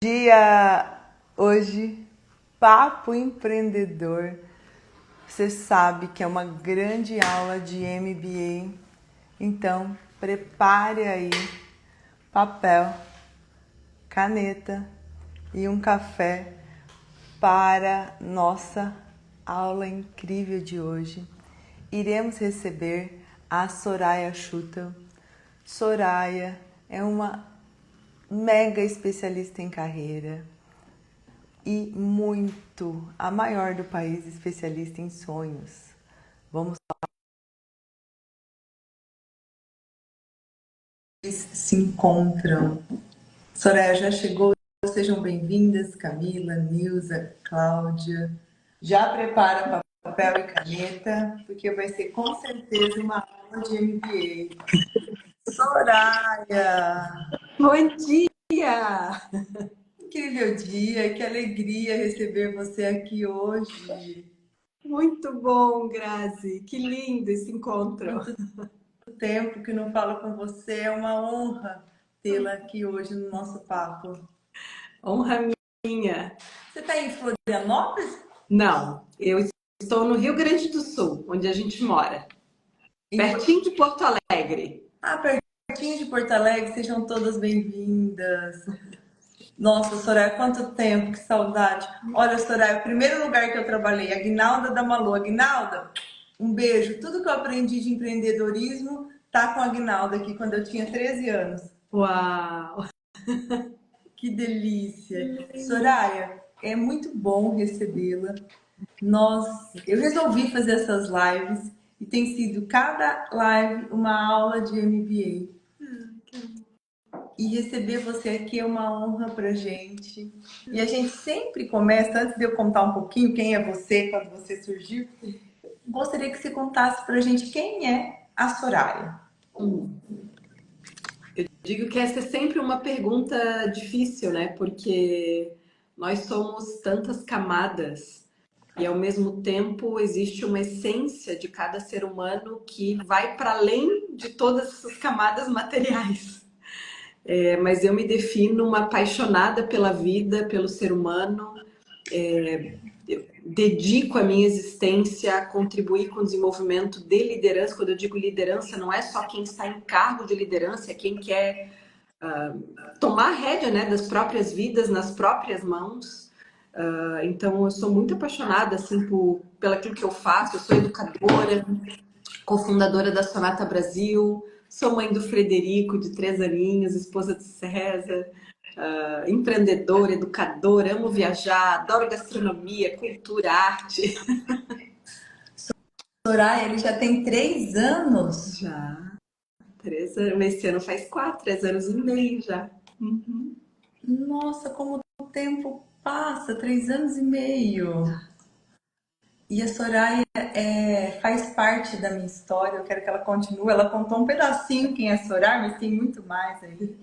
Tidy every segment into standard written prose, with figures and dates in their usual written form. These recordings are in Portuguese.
Dia hoje, Papo Empreendedor. Você sabe que é uma grande aula de MBA, então prepare aí papel, caneta e um café para nossa aula incrível de hoje. Iremos receber a Soraya Schutel. Soraya é uma mega especialista em carreira e a maior do país, especialista em sonhos. Vamos se encontram. Soraya já chegou, sejam bem-vindas, Camila, Nilza, Cláudia. Já prepara papel e caneta, porque vai ser com certeza uma aula de MBA. Soraya! Bom dia! Incrível dia, que alegria receber você aqui hoje. Muito bom, Grazi. Que lindo esse encontro. Quanto tempo que não falo com você, é uma honra tê-la aqui hoje no nosso papo. Honra minha. Você está em Florianópolis? Não, eu estou no Rio Grande do Sul, onde a gente mora. Pertinho de Porto Alegre. Pertinho de Porto Alegre, sejam todas bem-vindas. Nossa, Soraya, quanto tempo, que saudade. Olha, Soraya, o primeiro lugar que eu trabalhei, a Guinalda da Malu. Guinalda, um beijo. Tudo que eu aprendi de empreendedorismo tá com a Guinalda aqui, quando eu tinha 13 anos. Uau! Que delícia. Soraya, é muito bom recebê-la. Eu resolvi fazer essas lives e tem sido cada live uma aula de MBA. E receber você aqui é uma honra pra gente. E a gente sempre começa, antes de eu contar um pouquinho quem é você, quando você surgiu, gostaria que você contasse pra gente quem é a Soraya. Eu digo que essa é sempre uma pergunta difícil, né? Porque nós somos tantas camadas e ao mesmo tempo existe uma essência de cada ser humano que vai para além de todas essas camadas materiais. Mas eu me defino uma apaixonada pela vida, pelo ser humano. Eu dedico a minha existência a contribuir com o desenvolvimento de liderança. Quando eu digo liderança, não é só quem está em cargo de liderança, é quem quer tomar a rédea, né, das próprias vidas nas próprias mãos. Então, eu sou muito apaixonada assim, pelo aquilo que eu faço. Eu sou educadora, cofundadora da Sonata Brasil, sou mãe do Frederico, de 3 aninhos, esposa do César, empreendedora, educadora, amo viajar, adoro gastronomia, cultura, arte. Soraya, ele já tem 3 anos? Já, 3 anos, esse ano faz 4, 3 anos e meio já. Uhum. Nossa, como o tempo passa, 3 anos e meio. E a Soraya faz parte da minha história, eu quero que ela continue. Ela contou um pedacinho quem é a Soraya, mas tem muito mais aí.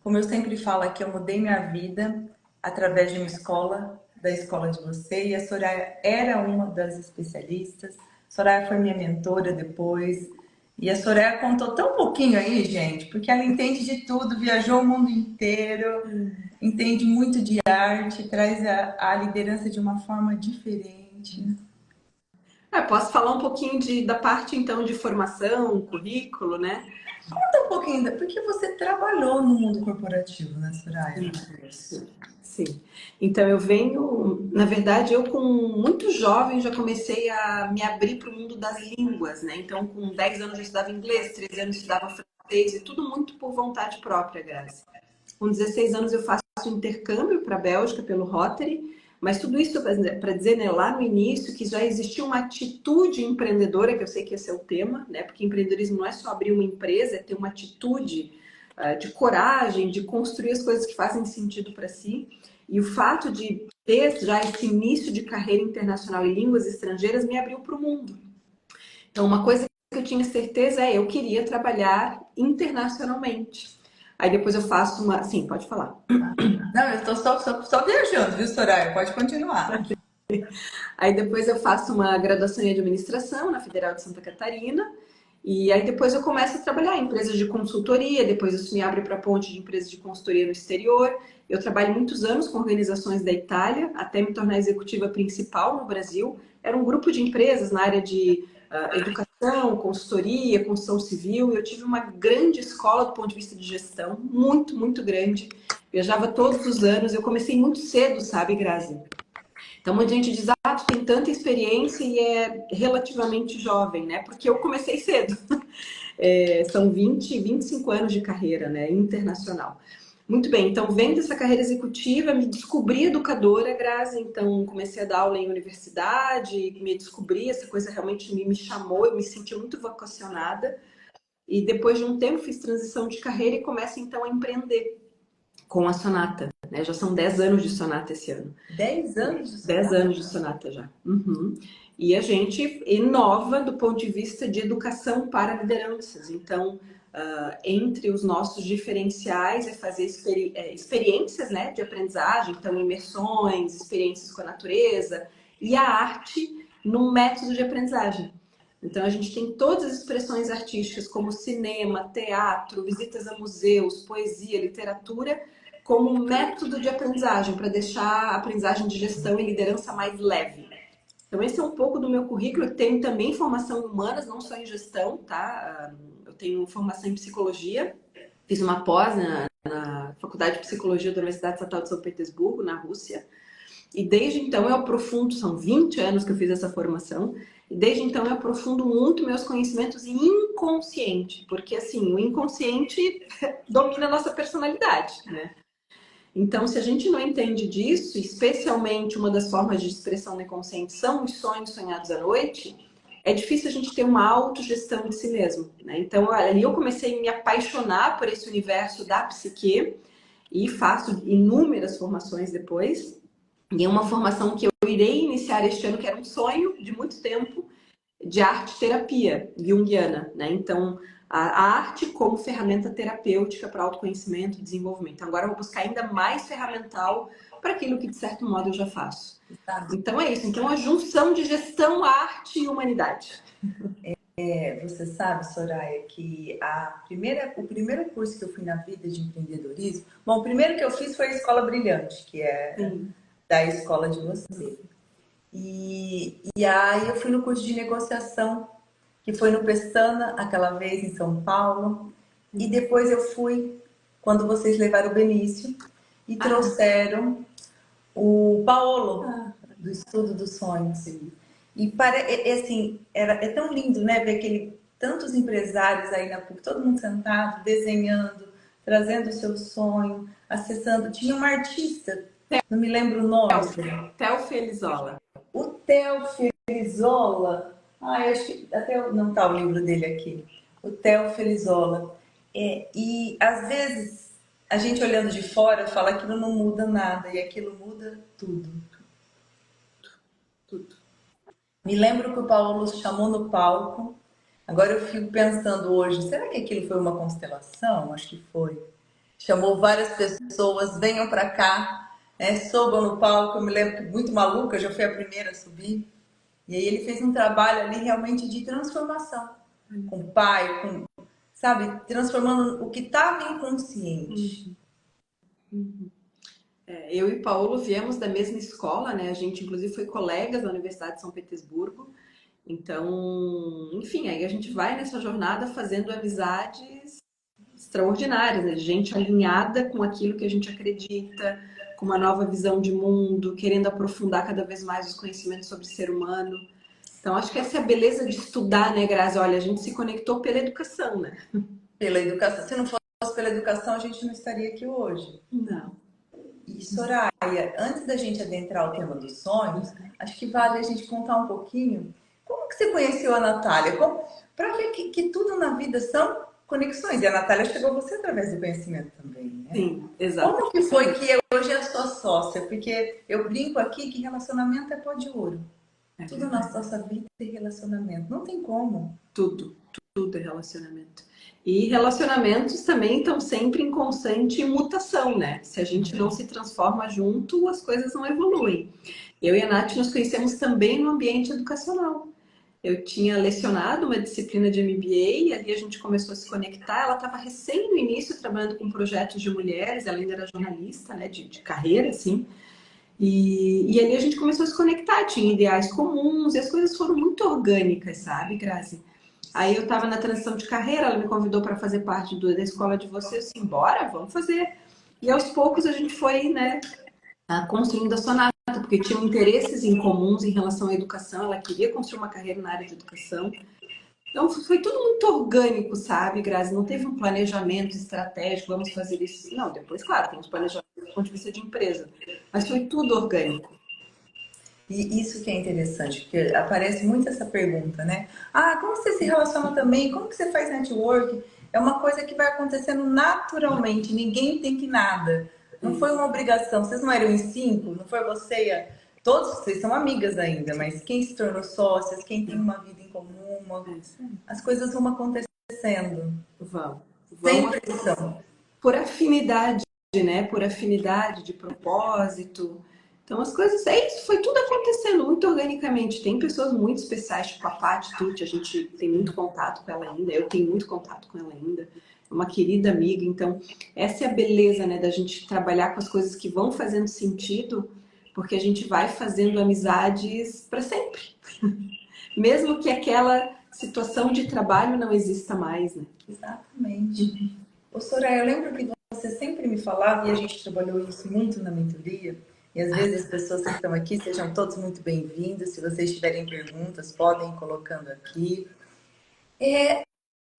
Como eu sempre falo aqui, eu mudei minha vida através de uma escola, da escola de você, e a Soraya era uma das especialistas. A Soraya foi minha mentora depois. E a Soraya contou tão pouquinho aí, gente, porque ela entende de tudo, viajou o mundo inteiro, entende muito de arte, traz a liderança de uma forma diferente. Posso falar um pouquinho da parte então de formação, currículo, né? Conta um pouquinho, porque você trabalhou no mundo corporativo, né, Soraya? Isso. Sim. Então eu venho, na verdade, eu com muito jovem já comecei a me abrir para o mundo das línguas, né? Então com 10 anos eu estudava inglês, 13 anos eu estudava francês, e tudo muito por vontade própria, Grazi. Com 16 anos eu faço intercâmbio para a Bélgica pelo Rotary, mas tudo isso para dizer, né, lá no início que já existia uma atitude empreendedora, que eu sei que esse é o tema, né? Porque empreendedorismo não é só abrir uma empresa, é ter uma atitude de coragem, de construir as coisas que fazem sentido para si. E o fato de ter já esse início de carreira internacional em línguas estrangeiras me abriu para o mundo. Então, uma coisa que eu tinha certeza eu queria trabalhar internacionalmente. Aí depois eu faço uma... Sim, pode falar. Não, eu estou só viajando, viu, Soraya? Pode continuar. Aí depois eu faço uma graduação em administração na Federal de Santa Catarina E aí depois eu começo a trabalhar em empresas de consultoria, depois isso me abre para a ponte de empresas de consultoria no exterior. Eu trabalho muitos anos com organizações da Itália, até me tornar executiva principal no Brasil. Era um grupo de empresas na área de educação, consultoria, construção civil. Eu tive uma grande escola do ponto de vista de gestão, muito, muito grande. Viajava todos os anos. Eu comecei muito cedo, sabe, Grazi? Então, muita gente diz, ah, tu tem tanta experiência e é relativamente jovem, né? Porque eu comecei cedo. São 25 anos de carreira, né? Internacional. Muito bem, então, vendo essa carreira executiva, me descobri educadora, Grazi, então comecei a dar aula em universidade, me descobri, essa coisa realmente me chamou, eu me senti muito vocacionada. E depois de um tempo fiz transição de carreira e começo então a empreender com a Sonata, né? Já são 10 anos de Sonata esse ano. 10 anos de 10 Sonata? anos de Sonata já. Uhum. E a gente inova do ponto de vista de educação para lideranças. Então, entre os nossos diferenciais é fazer experiências, né, de aprendizagem, então imersões, experiências com a natureza e a arte no método de aprendizagem. Então, a gente tem todas as expressões artísticas, como cinema, teatro, visitas a museus, poesia, literatura, como método de aprendizagem, para deixar a aprendizagem de gestão e liderança mais leve. Então, esse é um pouco do meu currículo. Eu tenho também formação em humanas, não só em gestão, tá? Eu tenho formação em psicologia, fiz uma pós na Faculdade de Psicologia da Universidade Estatal de São Petersburgo, na Rússia. E desde então eu aprofundo, são 20 anos que eu fiz essa formação, e desde então eu aprofundo muito meus conhecimentos em inconsciente, porque assim, o inconsciente domina a nossa personalidade, né? Então, se a gente não entende disso, especialmente uma das formas de expressão do inconsciente são os sonhos sonhados à noite, é difícil a gente ter uma autogestão de si mesmo, né? Então, ali eu comecei a me apaixonar por esse universo da psique e faço inúmeras formações depois. E é uma formação que eu irei iniciar este ano, que era um sonho de muito tempo, de arte-terapia junguiana, né? Então, a arte como ferramenta terapêutica para autoconhecimento e desenvolvimento. Então, agora eu vou buscar ainda mais ferramental para aquilo que, de certo modo, eu já faço. Então, é isso. Então, a junção de gestão, arte e humanidade. Você sabe, Soraya, que o primeiro curso que eu fui na vida de empreendedorismo... Bom, o primeiro que eu fiz foi a Escola Brilhante, que é da escola de você. E aí eu fui no curso de negociação, que foi no Pestana, aquela vez em São Paulo. E depois eu fui, quando vocês levaram o Benício, e trouxeram o Paolo, do Estudo dos Sonhos. E assim, é tão lindo, né, ver tantos empresários aí na PUC, todo mundo sentado, desenhando, trazendo o seu sonho, acessando. Tinha uma artista, não me lembro o nome. Theo Felizola. O Theo Felizola. Eu acho que até não está o livro dele aqui. O Theo Felizola. E às vezes a gente olhando de fora fala que aquilo não muda nada e aquilo muda tudo. Tudo. Me lembro que o Paulo chamou no palco. Agora eu fico pensando hoje, será que aquilo foi uma constelação? Acho que foi. Chamou várias pessoas, venham para cá, subam no palco. Eu me lembro que muito maluca, já fui a primeira a subir. E aí ele fez um trabalho ali realmente de transformação. Com o pai, sabe, transformando o que estava inconsciente. Eu e Paulo viemos da mesma escola, né? A gente, inclusive, foi colegas da Universidade de São Petersburgo. Então, enfim, aí a gente vai nessa jornada fazendo amizades extraordinárias, né? Gente alinhada com aquilo que a gente acredita, com uma nova visão de mundo, querendo aprofundar cada vez mais os conhecimentos sobre o ser humano. Então, acho que essa é a beleza de estudar, né, Grazi? Olha, a gente se conectou pela educação, né? Pela educação. Se não fosse pela educação, a gente não estaria aqui hoje. Não. E Soraya, antes da gente adentrar o tema dos sonhos, acho que vale a gente contar um pouquinho como que você conheceu a Natália? Para ver que tudo na vida são conexões. E a Natália chegou a você através do conhecimento também, né? Sim, exato. Como que foi que hoje é a sua sócia? Porque eu brinco aqui que relacionamento é pó de ouro. Tudo na nossa vida é relacionamento. Não tem como. Tudo é relacionamento. E relacionamentos também estão sempre em constante mutação, né? Se a gente não se transforma junto, as coisas não evoluem. Eu e a Nath nos conhecemos também no ambiente educacional. eu tinha lecionado uma disciplina de MBA e ali a gente começou a se conectar. Ela estava recém no início trabalhando com projetos de mulheres, ela ainda era jornalista, né, de carreira, assim. E ali a gente começou a se conectar, tinha ideais comuns e as coisas foram muito orgânicas, sabe, Grazi? Aí eu estava na transição de carreira, ela me convidou para fazer parte da escola de vocês, assim, bora, vamos fazer. E aos poucos a gente foi, né, construindo a Sonata, porque tinham interesses em comuns em relação à educação, ela queria construir uma carreira na área de educação. Então foi tudo muito orgânico, sabe, Grazi? Não teve um planejamento estratégico, vamos fazer isso. Não, depois, claro, tem os planejamentos do ponto de vista de empresa, mas foi tudo orgânico. E isso que é interessante, porque aparece muito essa pergunta, né? Ah, como você se relaciona também? Como que você faz network? É uma coisa que vai acontecendo naturalmente, ninguém tem que nada. Não foi uma obrigação. Vocês não eram em cinco? Não foi você? Todos vocês são amigas ainda, mas quem se tornou sócias, quem tem uma vida em comum, as coisas vão acontecendo. Vamos, Sem vamos pressão. por afinidade, né? Por afinidade de propósito. Então as coisas, é isso, foi tudo acontecendo muito organicamente. Tem pessoas muito especiais, tipo a Paty Tucci, a gente tem muito contato com ela ainda, eu tenho muito contato com ela ainda. É uma querida amiga, então essa é a beleza, né, da gente trabalhar com as coisas que vão fazendo sentido, porque a gente vai fazendo amizades para sempre. Mesmo que aquela situação de trabalho não exista mais, né? Exatamente. Ô, Soraya, eu lembro que você sempre me falava, e a gente trabalhou isso muito na mentoria, e às vezes as pessoas que estão aqui, sejam todos muito bem-vindos. Se vocês tiverem perguntas, podem ir colocando aqui.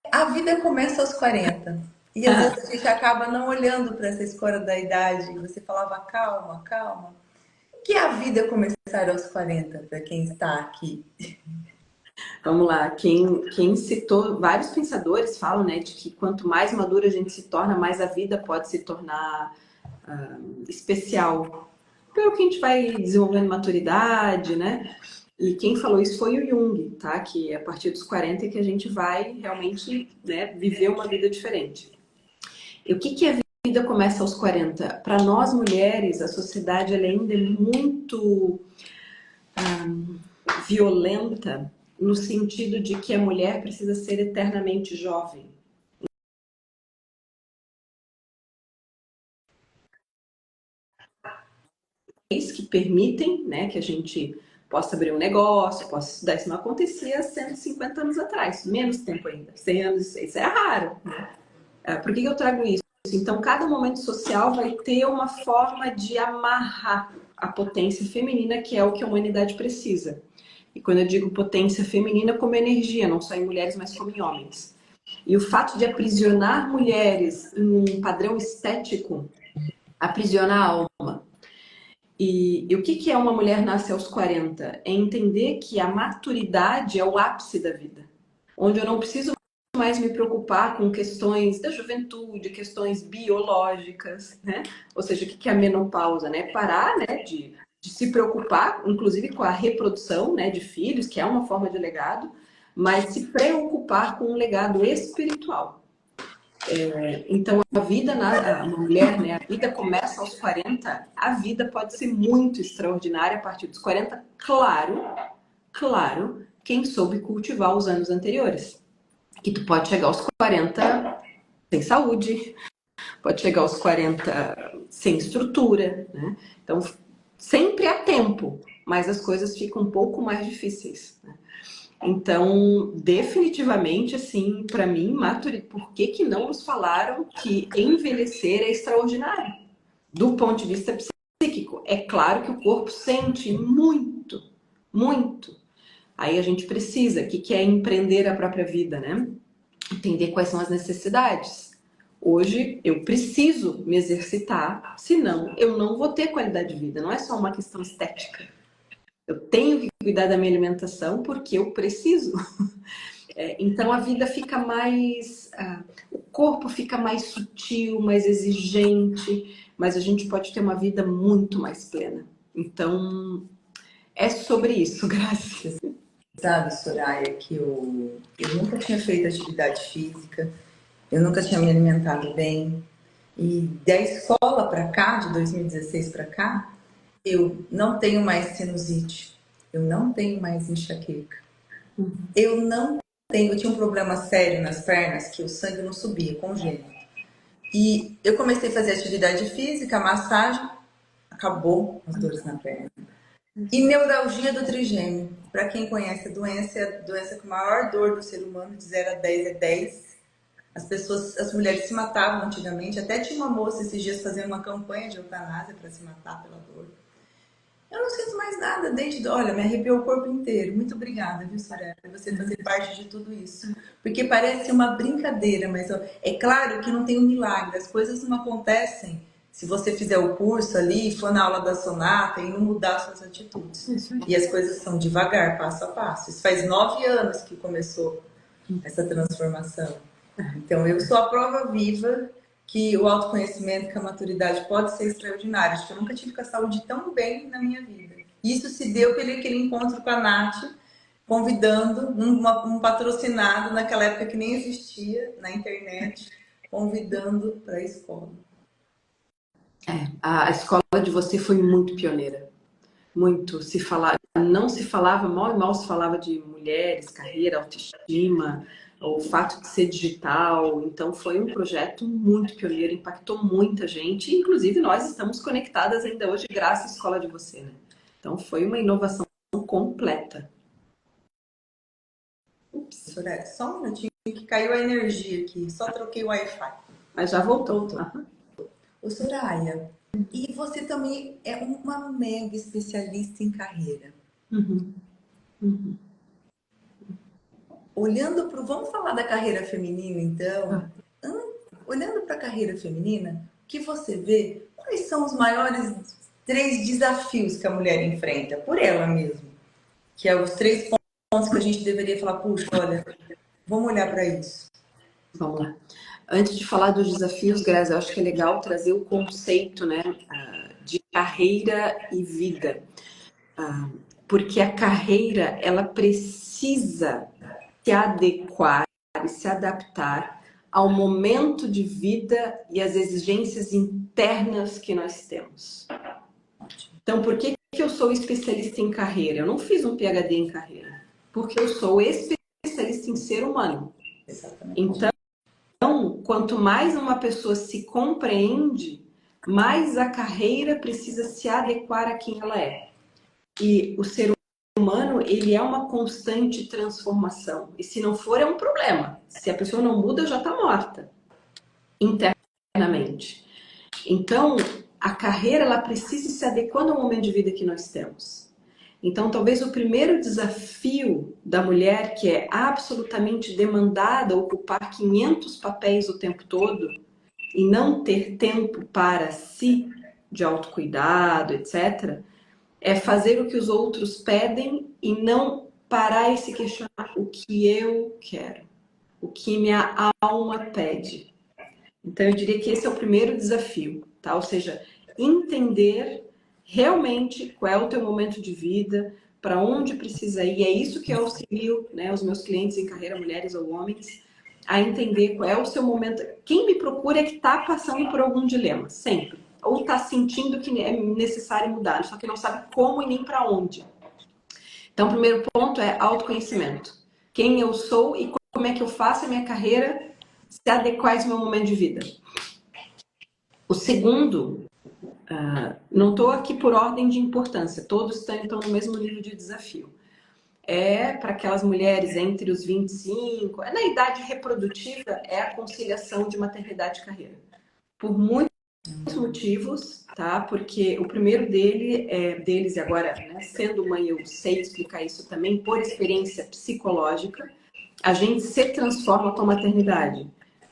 A vida começa aos 40. E às vezes a gente acaba não olhando para essa escola da idade. Você falava, calma, calma. Que é a vida começar aos 40 para quem está aqui? Vamos lá, quem citou, vários pensadores falam, né, de que quanto mais madura a gente se torna, mais a vida pode se tornar especial. Pelo que a gente vai desenvolvendo maturidade, né? E quem falou isso foi o Jung, tá? Que é a partir dos 40 que a gente vai realmente, né, viver uma vida diferente. E o que a vida começa aos 40? Para nós mulheres, a sociedade ela ainda é muito violenta no sentido de que a mulher precisa ser eternamente jovem. Leis que permitem, né, que a gente possa abrir um negócio, possa estudar. Isso não acontecia 150 anos atrás, menos tempo ainda, 100 anos, isso é raro. Né? Por que eu trago isso? Então, cada momento social vai ter uma forma de amarrar a potência feminina, que é o que a humanidade precisa. E quando eu digo potência feminina, como energia, não só em mulheres, mas como em homens. E o fato de aprisionar mulheres em um padrão estético aprisiona a alma. E o que é uma mulher nasce aos 40? É entender que a maturidade é o ápice da vida. Onde eu não preciso mais me preocupar com questões da juventude, questões biológicas, né? Ou seja, o que é a menopausa, né? Parar, né, de se preocupar, inclusive com a reprodução, né, de filhos, que é uma forma de legado, mas se preocupar com um legado espiritual. Então, a vida, a mulher, né, a vida começa aos 40, a vida pode ser muito extraordinária a partir dos 40, claro, quem soube cultivar os anos anteriores. Que tu pode chegar aos 40 sem saúde, pode chegar aos 40 sem estrutura, né? Então, sempre há tempo, mas as coisas ficam um pouco mais difíceis, né? Então, definitivamente, assim, para mim, por que não nos falaram que envelhecer é extraordinário? Do ponto de vista psíquico, é claro que o corpo sente muito, muito. Aí a gente precisa, que é empreender a própria vida, né? Entender quais são as necessidades. Hoje eu preciso me exercitar, senão eu não vou ter qualidade de vida. Não é só uma questão estética. Eu tenho que cuidar da minha alimentação porque eu preciso. Então a vida fica mais. O corpo fica mais sutil, mais exigente, mas a gente pode ter uma vida muito mais plena. Então é sobre isso, Graças. Sabe, Soraya, que eu nunca tinha feito atividade física, eu nunca tinha me alimentado bem. E da escola para cá, de 2016 para cá, eu não tenho mais sinusite, eu não tenho mais enxaqueca. Eu não tenho, eu tinha um problema sério nas pernas que o sangue não subia, congênito. E eu comecei a fazer atividade física, massagem, acabou as dores na perna. E neuralgia do trigêmeo. Para quem conhece a doença, é a doença com maior dor do ser humano, de 0 a 10 é 10. As pessoas, as mulheres se matavam antigamente. Até tinha uma moça esses dias fazendo uma campanha de eutanásia para se matar pela dor. Eu não sinto mais nada desde. Olha, me arrepiou o corpo inteiro. Muito obrigada, viu, Soraya, por você fazer parte de tudo isso. Porque parece uma brincadeira, mas ó, é claro que não tem um milagre. As coisas não acontecem se você fizer o curso ali, for na aula da sonata e não mudar suas atitudes. E as coisas são devagar, passo a passo. Isso faz 9 anos que começou essa transformação. Então, eu sou a prova viva que o autoconhecimento, que a maturidade pode ser extraordinária. Acho que eu nunca tive com a saúde tão bem na minha vida. Isso se deu pelo aquele encontro com a Nath, convidando um patrocinado naquela época que nem existia na internet, convidando para a escola. A escola de você foi muito pioneira. Muito. Não se falava, mal e mal se falava de mulheres, carreira, autoestima, o fato de ser digital. Então foi um projeto muito pioneiro, impactou muita gente, e, inclusive nós estamos conectadas ainda hoje graças à escola de você, né? Então foi uma inovação completa. Ups, só um minutinho que caiu a energia aqui, só troquei o Wi-Fi. Mas já voltou. Ô, Soraya, e você também é uma mega especialista em carreira. Uhum. Olhando para vamos falar da carreira feminina, então. Olhando para a carreira feminina, o que você vê? Quais são os maiores 3 desafios que a mulher enfrenta, por ela mesma? Que é os 3 pontos que a gente deveria falar, puxa, olha, vamos olhar para isso. Vamos lá. Antes de falar dos desafios, Grazi, eu acho que é legal trazer o conceito, né, de carreira e vida. Porque a carreira, ela precisa se adequar e se adaptar ao momento de vida e às exigências internas que nós temos. Então, por que eu sou especialista em carreira? Eu não fiz um PhD em carreira, porque eu sou especialista em ser humano. Exatamente. Então, quanto mais uma pessoa se compreende, mais a carreira precisa se adequar a quem ela é. E o ser humano, ele é uma constante transformação. E se não for, é um problema. Se a pessoa não muda, já está morta internamente. Então, a carreira, ela precisa se adequando ao momento de vida que nós temos. Então, talvez o primeiro desafio da mulher, que é absolutamente demandada, ocupar 500 papéis o tempo todo e não ter tempo para si, de autocuidado, etc., é fazer o que os outros pedem e não parar e se questionar o que eu quero, o que minha alma pede. Então, eu diria que esse é o primeiro desafio, tá? Ou seja, entender realmente qual é o teu momento de vida, para onde precisa ir. É isso que eu auxilio, né, os meus clientes em carreira, mulheres ou homens, a entender qual é o seu momento. Quem me procura é que está passando por algum dilema, sempre. Ou está sentindo que é necessário mudar, só que não sabe como e nem para onde. Então, o primeiro ponto é autoconhecimento. Quem eu sou e como é que eu faço a minha carreira se adequar a esse meu momento de vida. O segundo, não estou aqui por ordem de importância, todos estão no mesmo nível de desafio. É para aquelas mulheres entre os 25, na idade reprodutiva, é a conciliação de maternidade e carreira. Por muitos motivos, tá? Porque o primeiro deles, e agora, né, sendo mãe, eu sei explicar isso também, por experiência psicológica, a gente se transforma com a maternidade.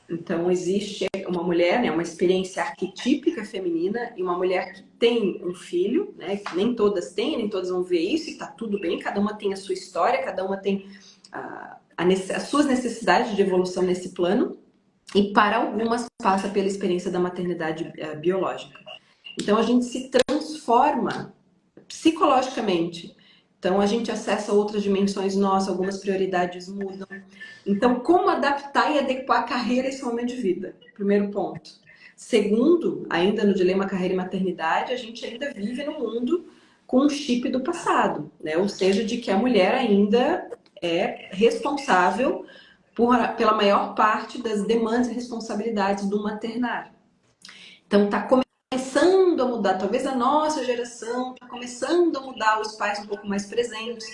Então, existe uma mulher, né, uma experiência arquetípica feminina e uma mulher que tem um filho, né, que nem todas têm, nem todas vão ver isso, e tá tudo bem, cada uma tem a sua história, cada uma tem as suas necessidades de evolução nesse plano, e para algumas passa pela experiência da maternidade biológica. Então, a gente se transforma psicologicamente. Então, a gente acessa outras dimensões nossas, algumas prioridades mudam. Então, como adaptar e adequar a carreira a esse momento de vida? Primeiro ponto. Segundo, ainda no dilema carreira e maternidade, a gente ainda vive no mundo com um chip do passado, né? Ou seja, de que a mulher ainda é responsável pela maior parte das demandas e responsabilidades do maternário. Então, está começando a mudar, talvez a nossa geração está começando a mudar, os pais um pouco mais presentes.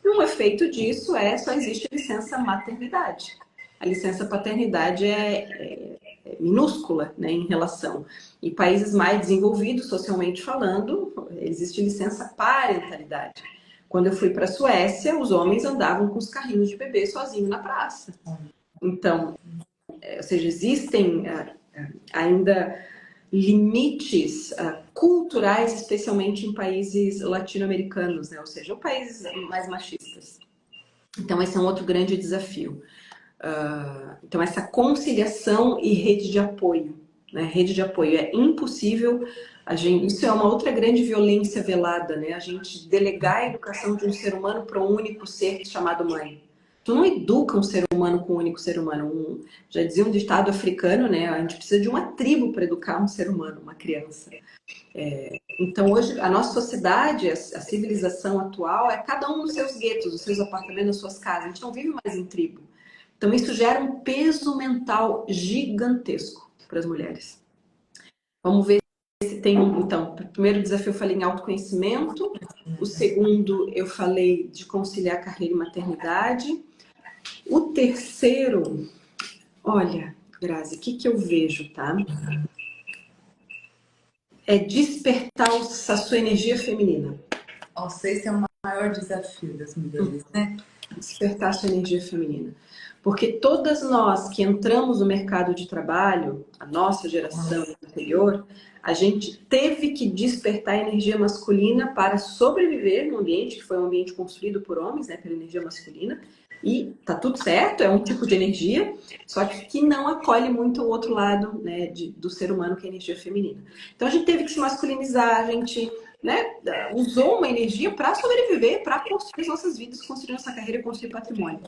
E um efeito disso só existe a licença maternidade. A licença paternidade é minúscula, né, em relação. Em países mais desenvolvidos, socialmente falando, existe licença parentalidade. Quando eu fui para a Suécia, os homens andavam com os carrinhos de bebê sozinhos na praça. Então, ou seja, existem ainda limites culturais, especialmente em países latino-americanos, né? Ou seja, países mais machistas. Então, esse é um outro grande desafio. Então, essa conciliação e rede de apoio. Né? Rede de apoio é impossível. Isso é uma outra grande violência velada, né? A gente delegar a educação de um ser humano para um único ser chamado mãe. Tu não educa um ser humano com um único ser humano. Já dizia um ditado africano, né? A gente precisa de uma tribo para educar um ser humano, uma criança. Então, hoje, a nossa sociedade, a civilização atual, é cada um nos seus guetos, nos seus apartamentos, nas suas casas. A gente não vive mais em tribo. Então, isso gera um peso mental gigantesco para as mulheres. Vamos ver se tem Então, o primeiro desafio eu falei em autoconhecimento. O segundo, eu falei de conciliar carreira e maternidade. O terceiro, olha, Grazi, o que eu vejo, tá? É despertar a sua energia feminina. Nossa, esse é o maior desafio das mulheres, né? Despertar a sua energia feminina. Porque todas nós que entramos no mercado de trabalho, a nossa geração anterior, a gente teve que despertar a energia masculina para sobreviver no ambiente, que foi um ambiente construído por homens, né, pela energia masculina. E tá tudo certo, é um tipo de energia, só que não acolhe muito o outro lado, né, do ser humano, que é a energia feminina. Então a gente teve que se masculinizar, a gente, né, usou uma energia para sobreviver, para construir as nossas vidas, construir nossa carreira e construir patrimônio.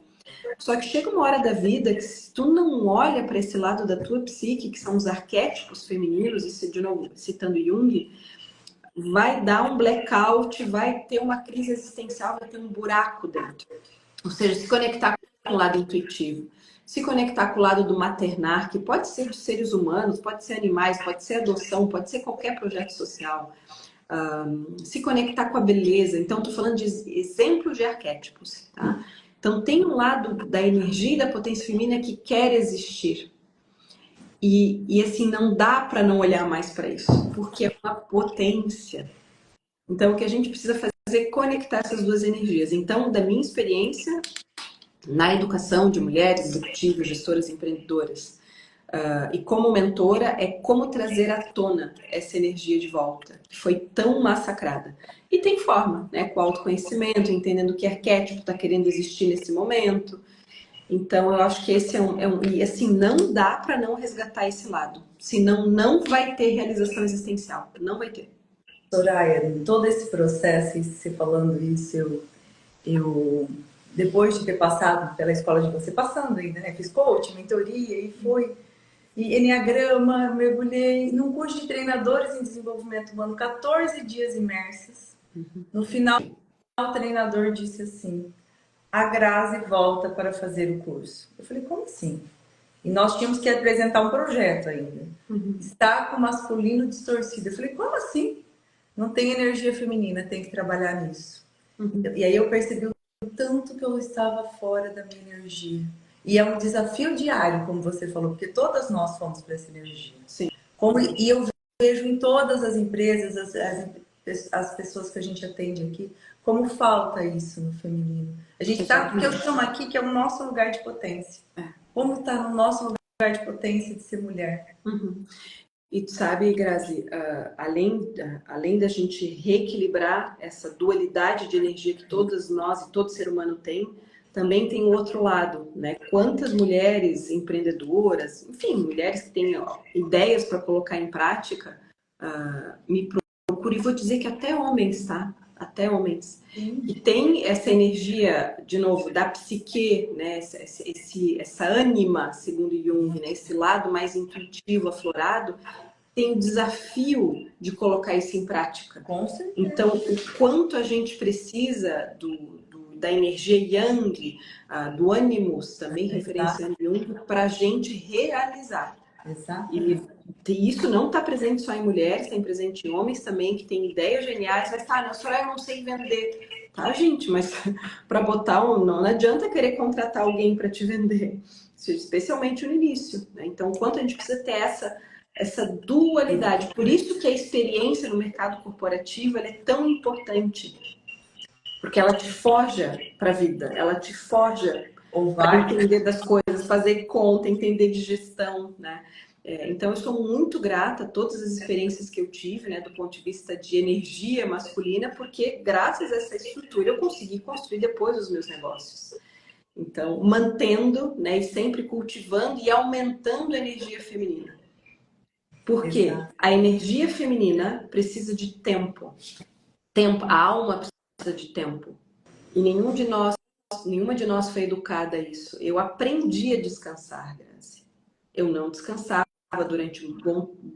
Só que chega uma hora da vida que, se tu não olha para esse lado da tua psique, que são os arquétipos femininos, e de novo, citando Jung, vai dar um blackout, vai ter uma crise existencial, vai ter um buraco dentro. Ou seja, se conectar com o lado intuitivo, se conectar com o lado do maternar, que pode ser de seres humanos, pode ser animais, pode ser adoção, pode ser qualquer projeto social. Se conectar com a beleza. Então, estou falando de exemplos de arquétipos, tá? Então, tem um lado da energia e da potência feminina que quer existir. E assim, não dá para não olhar mais para isso, porque é uma potência. Então, o que a gente precisa fazer é conectar essas duas energias. Então, da minha experiência na educação de mulheres executivas, gestoras, empreendedoras, e como mentora, é como trazer à tona essa energia de volta, que foi tão massacrada. E tem forma, né? Com autoconhecimento, entendendo que arquétipo está querendo existir nesse momento. Então, eu acho que esse e assim, não dá para não resgatar esse lado. Senão, não vai ter realização existencial. Não vai ter. Soraya, todo esse processo, e você falando isso, eu depois de ter passado pela escola de você, passando ainda, né? Fiz coaching, mentoria e fui. E Enneagrama, mergulhei num curso de treinadores em desenvolvimento humano, 14 dias imersos. No final, o treinador disse assim: a Grazi volta para fazer o curso. Eu falei, como assim? E nós tínhamos que apresentar um projeto ainda. Está com o masculino distorcido. Eu falei, como assim? Não tem energia feminina, tem que trabalhar nisso. E aí eu percebi o tanto que eu estava fora da minha energia. E é um desafio diário, como você falou, porque todas nós fomos para essa energia. Sim. E eu vejo em todas as empresas, as pessoas que a gente atende aqui, como falta isso no feminino. A gente está, porque eu chamo aqui que é o nosso lugar de potência. Como está no nosso lugar de potência de ser mulher. E tu sabe, Grazi, além da gente reequilibrar essa dualidade de energia que todas nós e todo ser humano tem, também tem o outro lado, né? Quantas mulheres empreendedoras, enfim, mulheres que têm ideias para colocar em prática, me procuram, e vou dizer que até homens, tá? Até homens. E tem essa energia, de novo, da psique, né? Essa ânima, segundo Jung, né? Esse lado mais intuitivo, aflorado, tem o desafio de colocar isso em prática. Com certeza. Então, o quanto a gente precisa do da energia yang, do ânimos, também Exato. referenciando Jung, para a gente realizar. Exato. E isso não está presente só em mulheres, tem presente em homens também, que têm ideias geniais, mas tá, Soraya, eu não sei vender. Tá, gente, mas para botar não adianta querer contratar alguém para te vender, especialmente no início, né? Então, quanto a gente precisa ter essa dualidade. Por isso que a experiência no mercado corporativo ela é tão importante, porque ela te forja para a vida, ela te forja para entender das coisas, fazer conta, entender de gestão, né? Então, eu sou muito grata a todas as experiências que eu tive, né, do ponto de vista de energia masculina, porque graças a essa estrutura eu consegui construir depois os meus negócios. Então, mantendo, né, e sempre cultivando e aumentando a energia feminina. Porque a energia feminina precisa de tempo. A alma precisa de tempo. E nenhuma de nós foi educada a isso. Eu aprendi a descansar, Grazi. Eu não descansava durante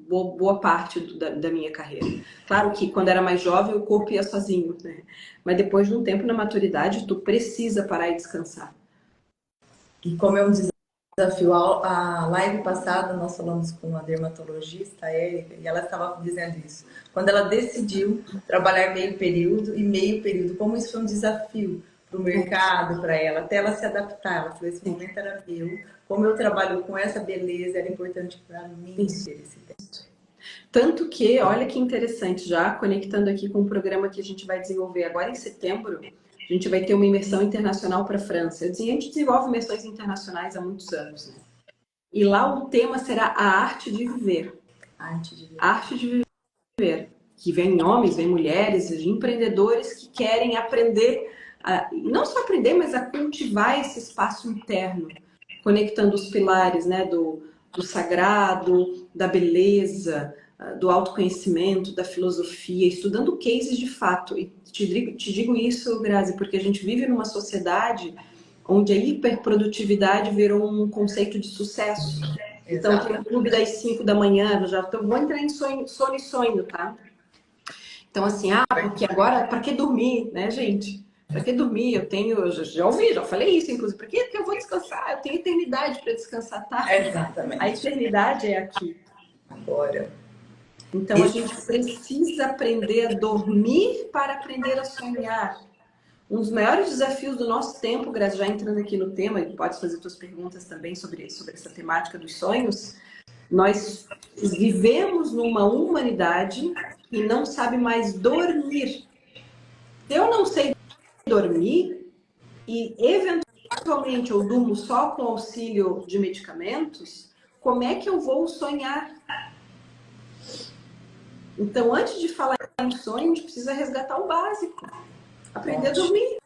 boa parte da minha carreira. Claro que quando era mais jovem o corpo ia sozinho, né? Mas depois de um tempo na maturidade tu precisa parar e descansar. E como é um desafio, a live passada nós falamos com uma dermatologista, a Érica, e ela estava dizendo isso. Quando ela decidiu trabalhar meio período, como isso foi um desafio para o mercado, para ela, até ela se adaptar. Ela falou, esse momento era meu, como eu trabalho com essa beleza, era importante para mim ter esse tempo. Tanto que, olha que interessante, já conectando aqui com o programa que a gente vai desenvolver agora em setembro, a gente vai ter uma imersão internacional para a França. A gente desenvolve imersões internacionais há muitos anos, né? E lá o tema será a arte de viver. Arte de viver. Que vem homens, vem mulheres, empreendedores que querem aprender, não só aprender, mas a cultivar esse espaço interno, conectando os pilares, né, do sagrado, da beleza, do autoconhecimento, da filosofia, estudando cases de fato. E te digo isso, Grazi, porque a gente vive numa sociedade onde a hiperprodutividade virou um conceito de sucesso. Então, tem um clube das 5 da manhã, vou entrar em sono e sonho, tá? Então, assim, porque agora, para que dormir, né, gente? Para que dormir? Eu já ouvi, já falei isso, inclusive. Para que eu vou descansar? Eu tenho eternidade para descansar, tá? Exatamente. A eternidade é aqui. Agora. Então, a gente precisa aprender a dormir para aprender a sonhar. Um dos maiores desafios do nosso tempo, Grazi, já entrando aqui no tema, e pode fazer suas perguntas também sobre essa temática dos sonhos, nós vivemos numa humanidade que não sabe mais dormir. Se eu não sei dormir e eventualmente eu durmo só com auxílio de medicamentos, como é que eu vou sonhar? Então, antes de falar em sonho, a gente precisa resgatar o básico. Aprender a dormir.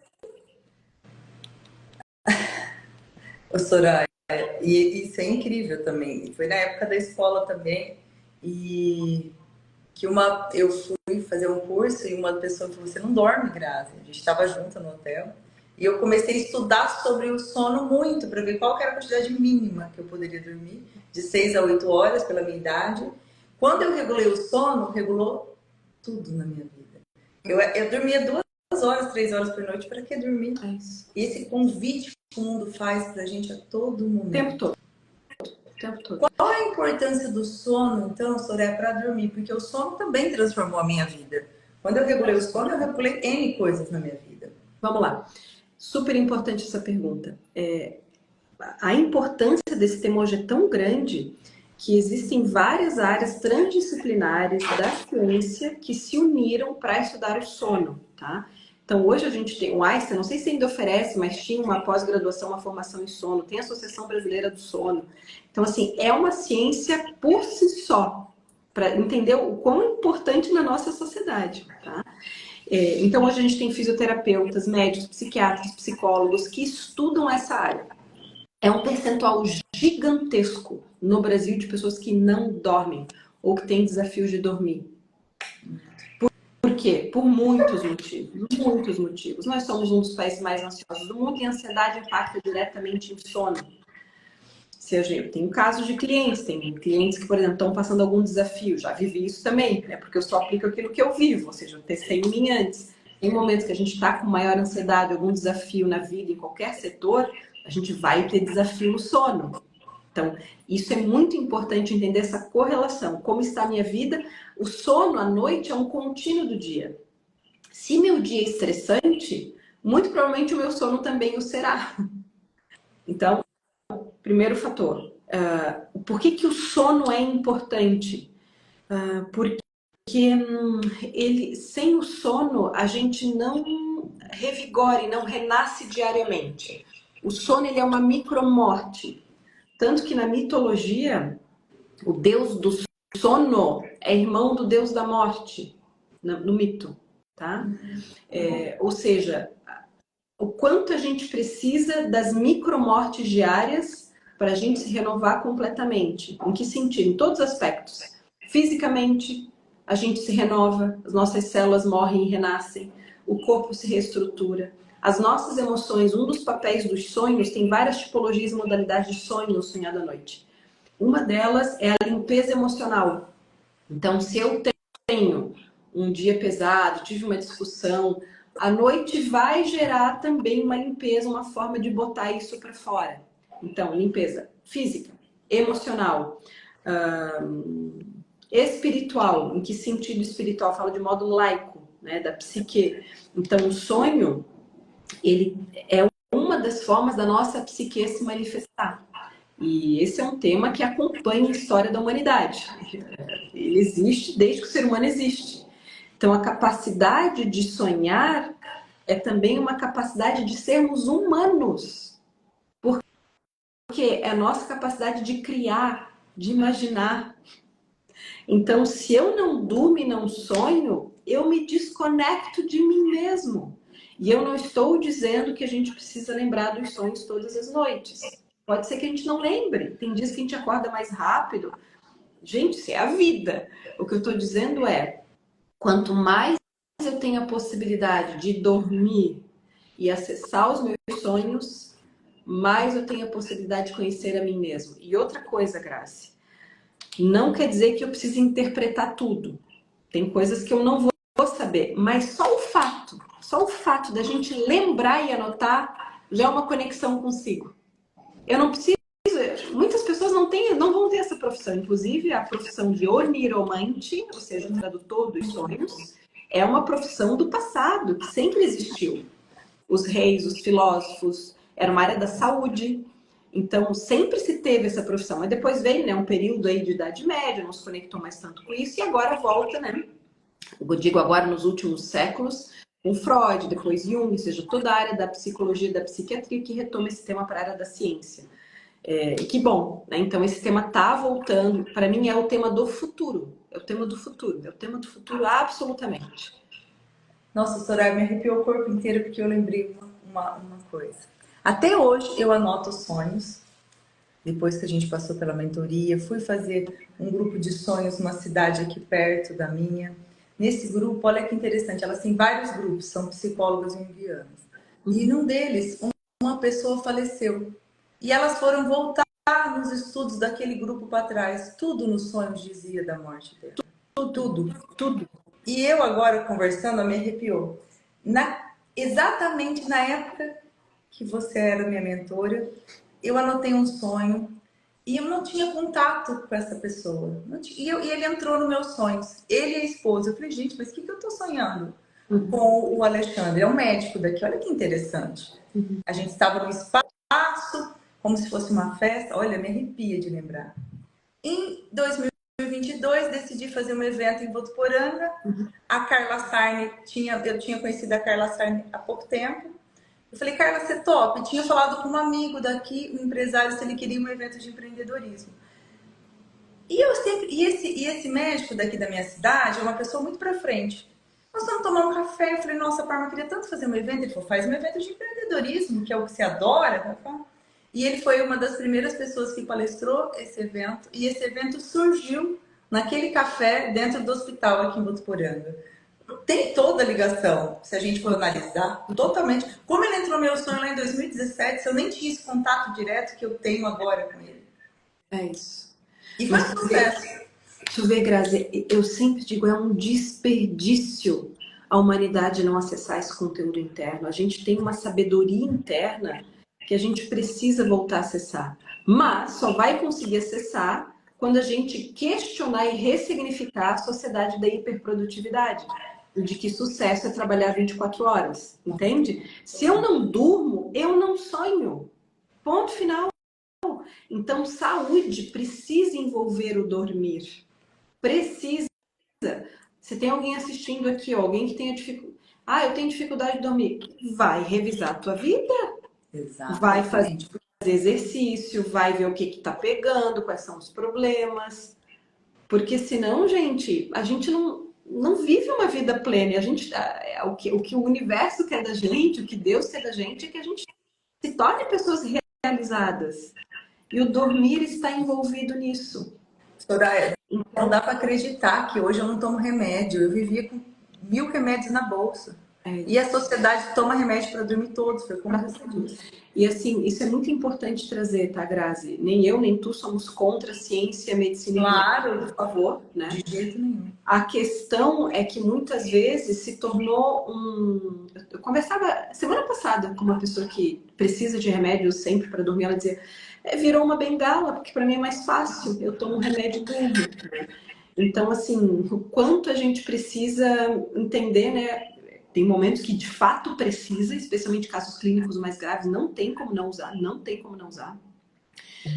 Ô, Soraya, e isso é incrível também. Foi na época da escola também, e que eu fui fazer um curso e uma pessoa falou, você não dorme, Grazi? A gente estava junto no hotel. E eu comecei a estudar sobre o sono muito, para ver qual que era a quantidade mínima que eu poderia dormir, de 6 a 8 horas, pela minha idade. Quando eu regulei o sono, regulou tudo na minha vida. Eu dormia 2 horas, 3 horas por noite, para que dormir? Esse convite que o mundo faz pra gente a todo momento. O tempo todo. Qual é a importância do sono, então, Soraya, para dormir? Porque o sono também transformou a minha vida. Quando eu regulei o sono, eu regulei N coisas na minha vida. Vamos lá. Super importante essa pergunta. A importância desse tema hoje é tão grande que existem várias áreas transdisciplinares da ciência que se uniram para estudar o sono, tá? Então, hoje a gente tem o Einstein, não sei se ainda oferece, mas tinha uma pós-graduação, uma formação em sono, tem a Associação Brasileira do Sono. Então, assim, é uma ciência por si só, para entender o quão importante na nossa sociedade, tá? Então, hoje a gente tem fisioterapeutas, médicos, psiquiatras, psicólogos que estudam essa área. É um percentual gigantesco no Brasil de pessoas que não dormem ou que têm desafios de dormir. Por quê? Por muitos motivos. Muitos motivos. Nós somos um dos países mais ansiosos do mundo e a ansiedade impacta diretamente em sono. Eu tenho casos de clientes, tem clientes que, por exemplo, estão passando algum desafio. Já vivi isso também, né? Porque eu só aplico aquilo que eu vivo, ou seja, eu testei em mim antes. tem momentos que a gente está com maior ansiedade, algum desafio na vida, em qualquer setor, a gente vai ter desafio no sono. Então, isso é muito importante entender essa correlação. Como está a minha vida? O sono à noite é um contínuo do dia. Se meu dia é estressante, muito provavelmente o meu sono também o será. Então, primeiro fator. Por que o sono é importante? Porque sem o sono a gente não revigora e não renasce diariamente. O sono ele é uma micromorte. Tanto que na mitologia, o deus do sono é irmão do deus da morte, no mito, tá? Ou seja, o quanto a gente precisa das micromortes diárias para a gente se renovar completamente. Em que sentido? Em todos os aspectos. Fisicamente, a gente se renova, as nossas células morrem e renascem, o corpo se reestrutura. As nossas emoções, um dos papéis dos sonhos, tem várias tipologias e modalidades de sonho sonhado à noite. Uma delas é a limpeza emocional. Então, se eu tenho um dia pesado, tive uma discussão, a noite vai gerar também uma limpeza, uma forma de botar isso para fora. Então, limpeza física, emocional, espiritual. Em que sentido espiritual? Falo de modo laico, né, da psique. Então, o sonho, ele é uma das formas da nossa psique se manifestar. E esse é um tema que acompanha a história da humanidade. Ele existe desde que o ser humano existe. Então, a capacidade de sonhar é também uma capacidade de sermos humanos. Porque é a nossa capacidade de criar, de imaginar. Então, se eu não durmo e não sonho, eu me desconecto de mim mesmo. E eu não estou dizendo que a gente precisa lembrar dos sonhos todas as noites. Pode ser que a gente não lembre. Tem dias que a gente acorda mais rápido. Gente, isso é a vida. O que eu estou dizendo é, quanto mais eu tenho a possibilidade de dormir e acessar os meus sonhos, mais eu tenho a possibilidade de conhecer a mim mesmo. E outra coisa, Grace, não quer dizer que eu precise interpretar tudo. Tem coisas que eu não vou saber, mas só o fato da gente lembrar e anotar já é uma conexão consigo. Eu não preciso. Muitas pessoas não vão ter essa profissão. Inclusive, a profissão de oniromante, ou seja, o tradutor dos sonhos, é uma profissão do passado, que sempre existiu. Os reis, os filósofos, era uma área da saúde. Então, sempre se teve essa profissão. Mas depois veio, né, um período aí de Idade Média, não se conectou mais tanto com isso, e agora volta, né? Eu digo agora nos últimos séculos, com Freud, depois Jung, ou seja, toda a área da psicologia e da psiquiatria que retoma esse tema para a área da ciência. Que bom, né? Então esse tema tá voltando, para mim é o tema do futuro, é o tema do futuro, é o tema do futuro absolutamente. Nossa, Soraya, me arrepiou o corpo inteiro porque eu lembrei uma coisa. Até hoje eu anoto os sonhos. Depois que a gente passou pela mentoria, fui fazer um grupo de sonhos numa cidade aqui perto da minha. Nesse grupo, olha que interessante, elas têm vários grupos, são psicólogas junguianas. E num deles, uma pessoa faleceu. E elas foram voltar nos estudos daquele grupo para trás. Tudo nos sonhos dizia da morte dela. Tudo. E eu agora conversando, me arrepiou. Exatamente na época que você era minha mentora, eu anotei um sonho e eu não tinha contato com essa pessoa. E ele entrou nos meus sonhos. Ele e a esposa. Eu falei, gente, mas o que eu tô sonhando? Com o Alexandre, é um médico daqui. Olha que interessante. A gente estava no espaço, como se fosse uma festa. Olha, me arrepia de lembrar. Em 2022, decidi fazer um evento em Votuporanga. A Carla Sarne, eu tinha conhecido a Carla Sarne há pouco tempo. Eu falei, Carla, você top? Eu tinha falado com um amigo daqui, um empresário, se ele queria um evento de empreendedorismo. E esse médico daqui da minha cidade é uma pessoa muito pra frente. Nós estamos tomando um café. Eu falei, nossa, Parma, eu queria tanto fazer um evento. Ele falou, faz um evento de empreendedorismo, que é o que você adora. E ele foi uma das primeiras pessoas que palestrou esse evento. E esse evento surgiu naquele café dentro do hospital aqui em Votuporanga. Tem toda a ligação, se a gente for analisar, totalmente. Como ele entrou no meu sonho lá em 2017, se eu nem tinha esse contato direto que eu tenho agora com ele. É isso. E foi um sucesso. Deixa eu ver, Grazi, eu sempre digo, é um desperdício a humanidade não acessar esse conteúdo interno. A gente tem uma sabedoria interna que a gente precisa voltar a acessar. Mas só vai conseguir acessar quando a gente questionar e ressignificar a sociedade da hiperprodutividade. De que sucesso é trabalhar 24 horas, entende? Se eu não durmo, eu não sonho. Ponto final. Então, saúde precisa envolver o dormir. Precisa. Se tem alguém assistindo aqui, ó, alguém que tenha dificuldade. Ah, eu tenho dificuldade de dormir. Vai revisar a tua vida. Vai fazer Exatamente. exercício, vai ver o que está pegando, quais são os problemas. Porque senão, gente, a gente não vive uma vida plena. A gente, o que o universo quer da gente, o que Deus quer da gente, é que a gente se torne pessoas realizadas. E o dormir está envolvido nisso. Soraya, não dá para acreditar que hoje eu não tomo remédio. Eu vivia com 1000 remédios na bolsa. E a sociedade toma remédio para dormir todos, foi como você disse. E assim, isso é muito importante trazer, tá, Grazi? Nem eu, nem tu somos contra a ciência, a medicina, Claro, por favor, né? de jeito nenhum. A questão é que muitas vezes se tornou um... Eu conversava semana passada com uma pessoa que precisa de remédios sempre para dormir. Ela dizia, virou uma bengala, porque para mim é mais fácil. Eu tomo um remédio e durmo. Né? Então, assim, o quanto a gente precisa entender, né? Tem momentos que de fato precisa, especialmente casos clínicos mais graves, não tem como não usar, não tem como não usar.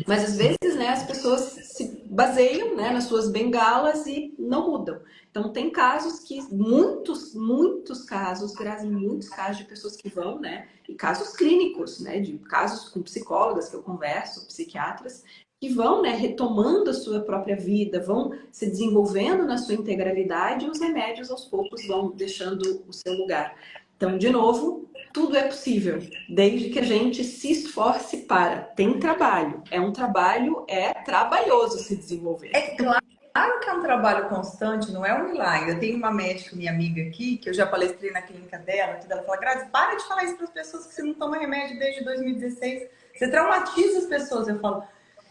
Mas às vezes, né, as pessoas se baseiam, né, nas suas bengalas e não mudam. Então tem casos que, muitos casos, Grazi, muitos casos de pessoas que vão, né, e casos clínicos, né, de casos com psicólogas que eu converso, psiquiatras, que vão, né, retomando a sua própria vida, vão se desenvolvendo na sua integralidade e os remédios aos poucos vão deixando o seu lugar. Então, de novo, tudo é possível, desde que a gente se esforce para. Tem trabalho. É um trabalho, é trabalhoso se desenvolver. É claro que é um trabalho constante, não é um milagre. Eu tenho uma médica, minha amiga aqui, que eu já palestrei na clínica dela, que ela fala, Grazi, para de falar isso para as pessoas que você não toma remédio desde 2016. Você traumatiza as pessoas. Eu falo,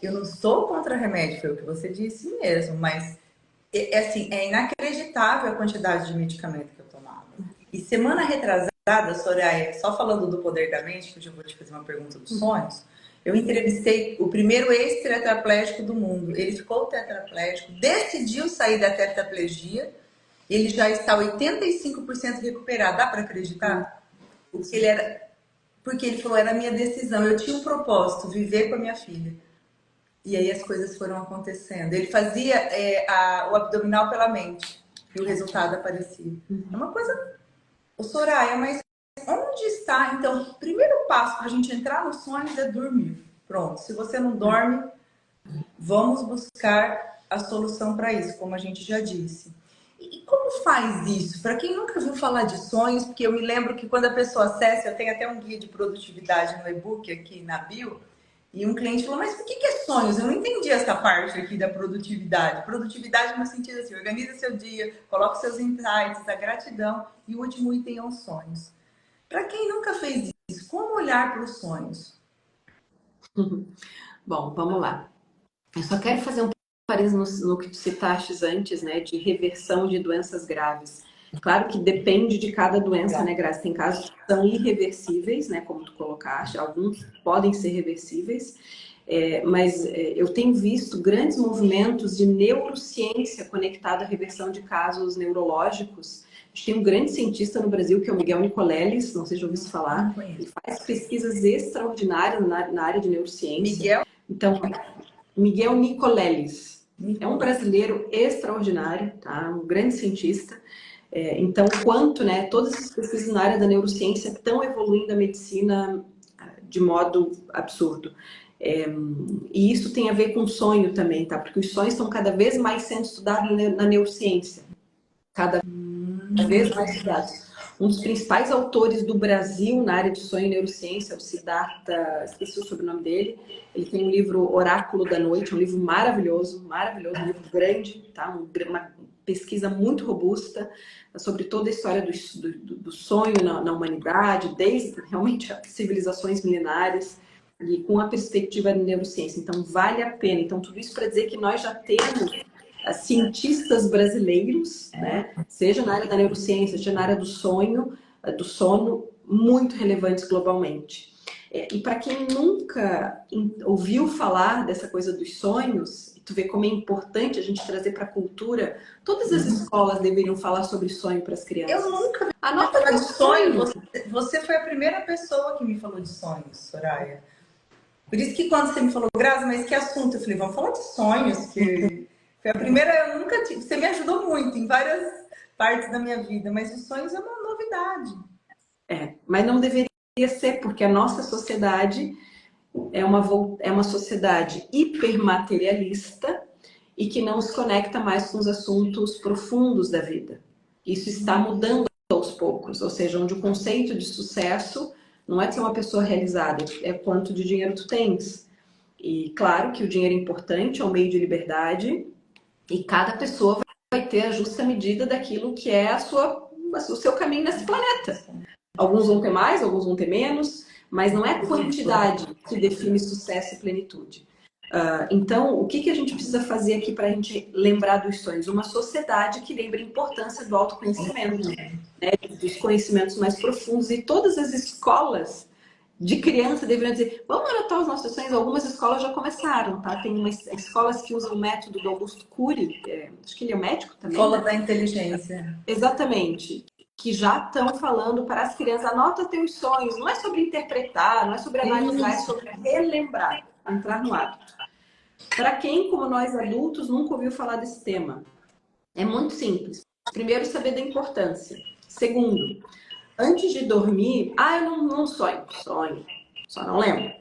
eu não estou contra remédio, foi o que você disse mesmo, mas assim, é inacreditável a quantidade de medicamento que eu tomava. E semana retrasada, Soraya, só falando do poder da mente, que hoje eu vou te fazer uma pergunta dos sonhos, eu entrevistei o primeiro ex-tetraplégico do mundo. Ele ficou tetraplégico, decidiu sair da tetraplegia, ele já está 85% recuperado. Dá para acreditar? Porque ele falou, era a minha decisão, eu tinha um propósito, viver com a minha filha. E aí as coisas foram acontecendo. Ele fazia o abdominal pela mente e o resultado aparecia. É uma coisa... Ô, Soraya, mas onde está, então, o primeiro passo para a gente entrar nos sonhos é dormir. Pronto, se você não dorme, vamos buscar a solução para isso, como a gente já disse. E como faz isso? Para quem nunca ouviu falar de sonhos, porque eu me lembro que quando a pessoa acessa, eu tenho até um guia de produtividade no e-book aqui na bio, e um cliente falou, mas o que é sonhos? Eu não entendi essa parte aqui da produtividade. Produtividade no sentido assim, organiza seu dia, coloca seus insights, a gratidão, e o último item é os sonhos. Para quem nunca fez isso, como olhar para os sonhos? Bom, vamos lá. Eu só quero fazer um parênteses no que tu citaste antes, né, de reversão de doenças graves. Claro que depende de cada doença, né, Graça? Tem casos que são irreversíveis, né, como tu colocaste, alguns podem ser reversíveis, mas eu tenho visto grandes movimentos de neurociência conectada à reversão de casos neurológicos. A gente tem um grande cientista no Brasil, que é o Miguel Nicoleles, não sei se já ouviu falar, ele faz pesquisas extraordinárias na área de neurociência. Miguel? Então, Miguel Nicoleles é um brasileiro extraordinário, tá? Um grande cientista. Então, quanto, né, todas as pesquisas na área da neurociência estão evoluindo a medicina de modo absurdo. E isso tem a ver com sonho também, tá? Porque os sonhos estão cada vez mais sendo estudados na neurociência. Cada vez mais estudados. Um dos principais autores do Brasil na área de sonho e neurociência é o Siddhartha, esqueci o sobrenome dele. Ele tem um livro Oráculo da Noite, um livro maravilhoso, um livro grande, tá? Uma pesquisa muito robusta sobre toda a história do sonho na humanidade, desde realmente as civilizações milenares e com a perspectiva da neurociência. Então, vale a pena. Então, tudo isso para dizer que nós já temos cientistas brasileiros, né? Seja na área da neurociência, seja na área do sonho, do sono, muito relevantes globalmente. E para quem nunca ouviu falar dessa coisa dos sonhos, tu vê como é importante a gente trazer para a cultura, todas as escolas deveriam falar sobre sonho para as crianças. Eu nunca vi Anota falar teu de sonho. sonho. Você foi a primeira pessoa que me falou de sonhos, Soraya. Por isso que quando você me falou, Grazi, mas que assunto? Eu falei, vamos falar de sonhos, que foi a primeira, eu nunca tive. Você me ajudou muito em várias partes da minha vida, mas os sonhos é uma novidade. Mas não deveria ser, porque a nossa sociedade é uma sociedade hipermaterialista e que não se conecta mais com os assuntos profundos da vida. Isso está mudando aos poucos, ou seja, onde o conceito de sucesso não é ser uma pessoa realizada, é quanto de dinheiro tu tens. E claro que o dinheiro é importante, é um meio de liberdade, e cada pessoa vai ter a justa medida daquilo que é o seu caminho nesse planeta. Alguns vão ter mais, alguns vão ter menos, mas não é a quantidade que define sucesso e plenitude. Então, o que a gente precisa fazer aqui para a gente lembrar dos sonhos? Uma sociedade que lembre a importância do autoconhecimento, né? Dos conhecimentos mais profundos. E todas as escolas de criança deveriam dizer, vamos anotar os nossos sonhos. Algumas escolas já começaram, tá? Tem umas escolas que usam o método do Augusto Cury, acho que ele é médico também. Escola né? da inteligência. Exatamente. Que já estão falando para as crianças, anota teus sonhos. Não é sobre interpretar, não é sobre analisar, é sobre relembrar, entrar no hábito. Para quem, como nós adultos, nunca ouviu falar desse tema, é muito simples. Primeiro, saber da importância. Segundo, antes de dormir, eu não sonho. Sonho, só não lembro.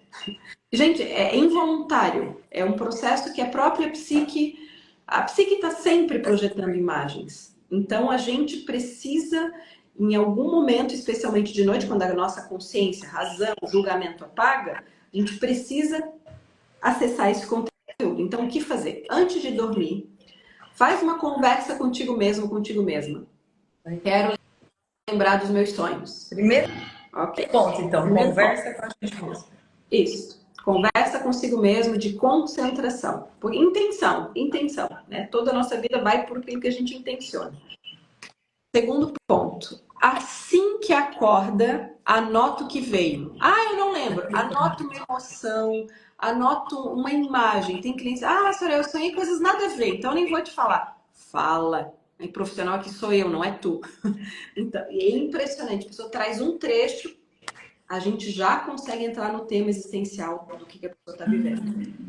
Gente, é involuntário. É um processo que a própria psique está sempre projetando imagens. Então, a gente precisa, em algum momento, especialmente de noite, quando a nossa consciência, razão, julgamento apaga, a gente precisa acessar esse conteúdo. Então, o que fazer? Antes de dormir, faz uma conversa contigo mesmo, contigo mesma. Quero lembrar dos meus sonhos. Primeiro ponto, então, Primeiro conversa com a gente mesmo. Isso. Conversa consigo mesmo de concentração. Por intenção, né? Toda a nossa vida vai por aquilo que a gente intenciona. Segundo ponto. Assim que acorda, anota o que veio. Eu não lembro. Anota uma emoção, anoto uma imagem. Tem clientes, senhora, eu sonhei coisas nada a ver, então eu nem vou te falar. Fala. O profissional aqui sou eu, não é tu. Então, e é impressionante. A pessoa traz um trecho, a gente já consegue entrar no tema existencial do que a pessoa está vivendo.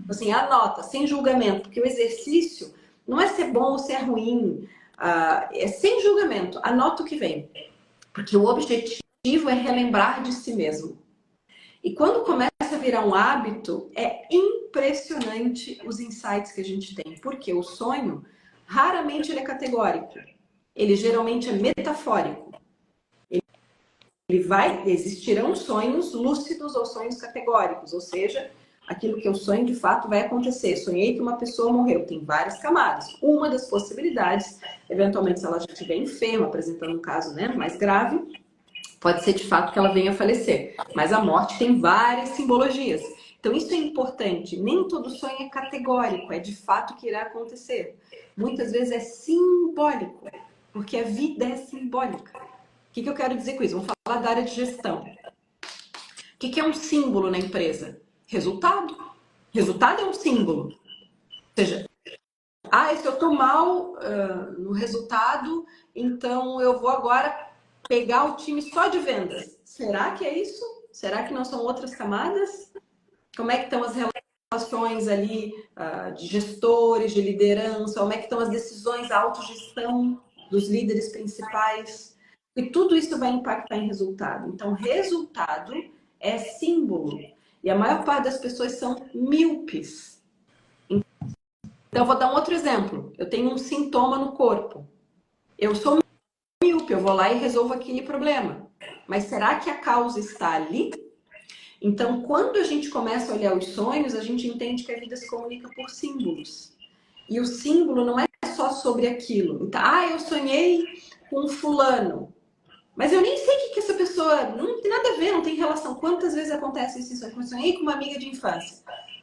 Assim, anota, sem julgamento, porque o exercício não é ser bom ou ser ruim, é sem julgamento. Anota o que vem. Porque o objetivo é relembrar de si mesmo. E quando começa a virar um hábito, é impressionante os insights que a gente tem. Porque o sonho, raramente ele é categórico. Ele geralmente é metafórico. Existirão sonhos lúcidos ou sonhos categóricos. Ou seja, aquilo que eu sonho de fato vai acontecer. Sonhei que uma pessoa morreu. Tem várias camadas. Uma das possibilidades, eventualmente, se ela já estiver enferma, apresentando um caso, né, mais grave, pode ser de fato que ela venha a falecer. Mas a morte tem várias simbologias. Então isso é importante. Nem todo sonho é categórico, é de fato que irá acontecer. Muitas vezes é simbólico, porque a vida é simbólica. O que eu quero dizer com isso? Vamos falar da área de gestão. O que é um símbolo na empresa? Resultado. Resultado é um símbolo. Ou seja, se eu estou mal no resultado, então eu vou agora pegar o time só de vendas. Será que é isso? Será que não são outras camadas? Como é que estão as relações ali de gestores, de liderança? Como é que estão as decisões, a autogestão dos líderes principais? E tudo isso vai impactar em resultado. Então, resultado é símbolo. E a maior parte das pessoas são míopes. Então, eu vou dar um outro exemplo. Eu tenho um sintoma no corpo. Eu sou míope, eu vou lá e resolvo aquele problema. Mas será que a causa está ali? Então, quando a gente começa a olhar os sonhos, a gente entende que a vida se comunica por símbolos. E o símbolo não é só sobre aquilo. Então, eu sonhei com fulano. Mas eu nem sei o que essa pessoa... Não tem nada a ver, não tem relação. Quantas vezes acontece isso? Eu sonhei com uma amiga de infância.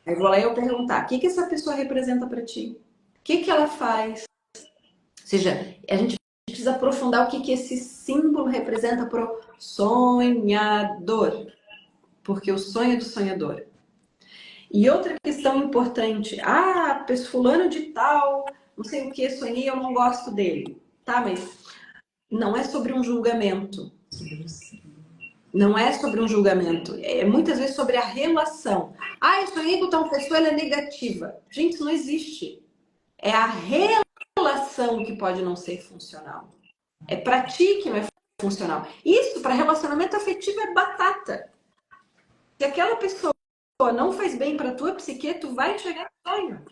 Aí vou lá e eu perguntar, o que essa pessoa representa para ti? que ela faz? Ou seja, a gente precisa aprofundar o que esse símbolo representa para o sonhador. Porque o sonho é do sonhador. E outra questão importante, fulano de tal, não sei o que, sonhei, eu não gosto dele. Tá, mas não é sobre um julgamento. Não é sobre um julgamento. É muitas vezes sobre a relação. Eu sonhei com tal pessoa, ela é negativa. Gente, isso não existe. É a relação que pode não ser funcional. É pra ti que não é funcional. Isso, para relacionamento afetivo, é batata. Se aquela pessoa não faz bem para tua psique, tu vai chegar no sonho.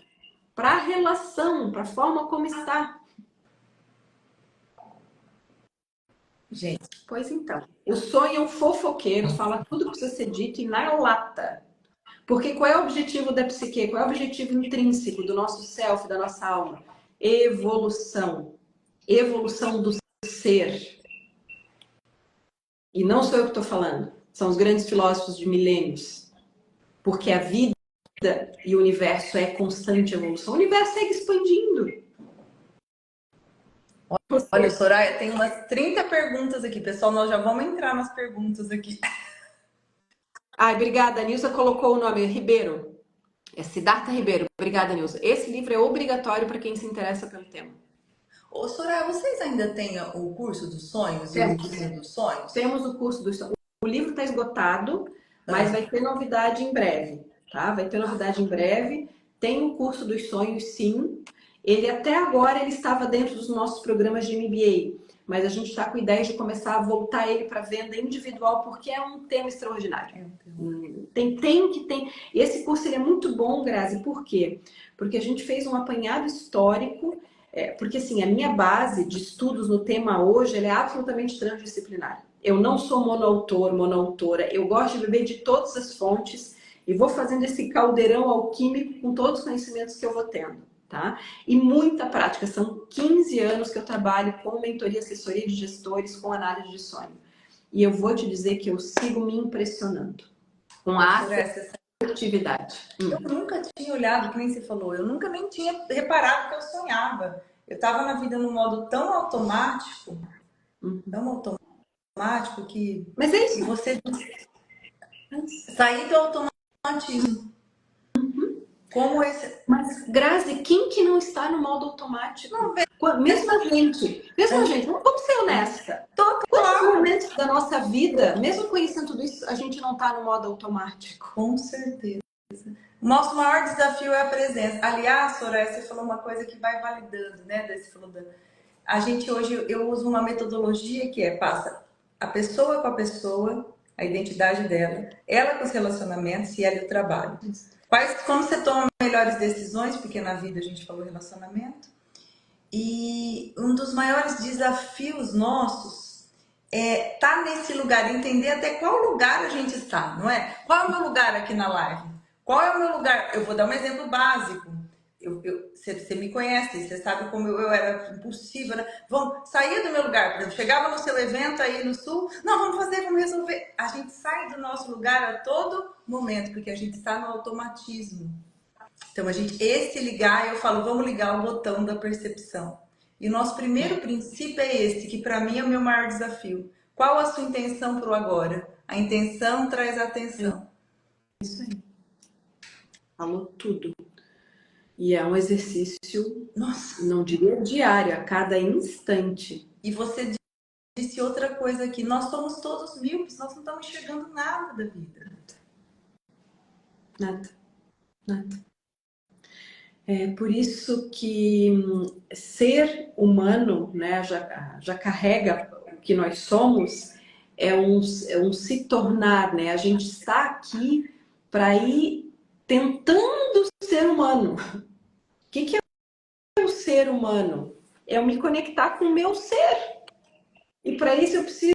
Para a relação, para a forma como está. Gente, Pois então. O sonho é um fofoqueiro, fala tudo que precisa ser dito e na lata. Porque qual é o objetivo da psique? Qual é o objetivo intrínseco do nosso self, da nossa alma? Evolução. Evolução do ser. E não sou eu que estou falando. São os grandes filósofos de milênios. Porque a vida e o universo é constante evolução. O universo segue expandindo. olha, Soraya, tem umas 30 perguntas aqui. Pessoal, nós já vamos entrar nas perguntas aqui. Obrigada. A Nilza colocou o nome Ribeiro. É Siddhartha Ribeiro. Obrigada, Nilza. Esse livro é obrigatório para quem se interessa pelo tema. Ô, Soraya, vocês ainda têm o curso dos sonhos e o livrinho dos sonhos? Temos o curso dos sonhos. O livro está esgotado, mas vai ter novidade em breve, tá? Vai ter novidade em breve. Tem o curso dos sonhos, sim. Ele até agora ele estava dentro dos nossos programas de MBA, mas a gente está com ideia de começar a voltar ele para venda individual, porque é um tema extraordinário. Tem. E esse curso ele é muito bom, Grazi, por quê? Porque a gente fez um apanhado histórico, porque assim, a minha base de estudos no tema hoje ela é absolutamente transdisciplinar. Eu não sou monoautor, monoautora, eu gosto de beber de todas as fontes e vou fazendo esse caldeirão alquímico com todos os conhecimentos que eu vou tendo, tá? E muita prática, são 15 anos que eu trabalho com mentoria, assessoria de gestores, com análise de sonho. E eu vou te dizer que eu sigo me impressionando com a assertividade. Eu nunca tinha olhado, que nem você falou, eu nunca nem tinha reparado que eu sonhava. Eu estava na vida num modo tão automático, que Mas é isso. você sair do automatismo. Como esse. Mas, Grazi, quem que não está no modo automático? Não, mesmo a gente, vamos ser honesta. Quantos momentos da nossa vida, mesmo conhecendo tudo isso, a gente não está no modo automático? Com certeza. O nosso maior desafio é a presença. Aliás, Soraya, você falou uma coisa que vai validando, né? A gente hoje, eu uso uma metodologia que passa a pessoa com a pessoa, a identidade dela, ela com os relacionamentos e ela e o trabalho. Como você toma melhores decisões, porque na vida a gente falou relacionamento. E um dos maiores desafios nossos é estar nesse lugar, entender até qual lugar a gente está, não é? Qual é o meu lugar aqui na live? Qual é o meu lugar? Eu vou dar um exemplo básico. Você me conhece, você sabe como eu era impulsiva, né? Saía do meu lugar, por exemplo, chegava no seu evento aí no sul, não, vamos resolver. A gente sai do nosso lugar a todo momento, porque a gente está no automatismo. Então, esse ligar, eu falo, vamos ligar o botão da percepção. E o nosso primeiro princípio é esse, que para mim é o meu maior desafio. Qual a sua intenção para o agora? A intenção traz a atenção. Isso aí. Falou tudo. E é um exercício, não diria diário, a cada instante. E você disse outra coisa aqui, nós somos todos míopes, nós não estamos enxergando nada da vida. Nada. É por isso que ser humano, né, já carrega o que nós somos, é um se tornar, né? A gente está aqui para ir tentando ser humano. O que é o ser humano? É eu me conectar com o meu ser. E para isso eu preciso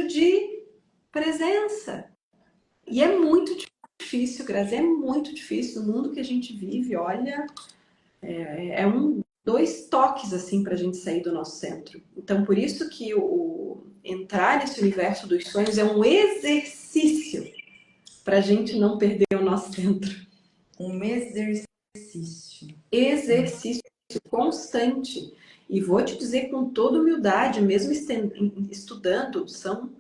de presença. E é muito difícil, Grazi, é muito difícil. No mundo que a gente vive, olha, dois toques assim para a gente sair do nosso centro. Então, por isso que entrar nesse universo dos sonhos é um exercício para a gente não perder o nosso centro. Um exercício. Exercício constante. E vou te dizer com toda humildade, mesmo estudando, são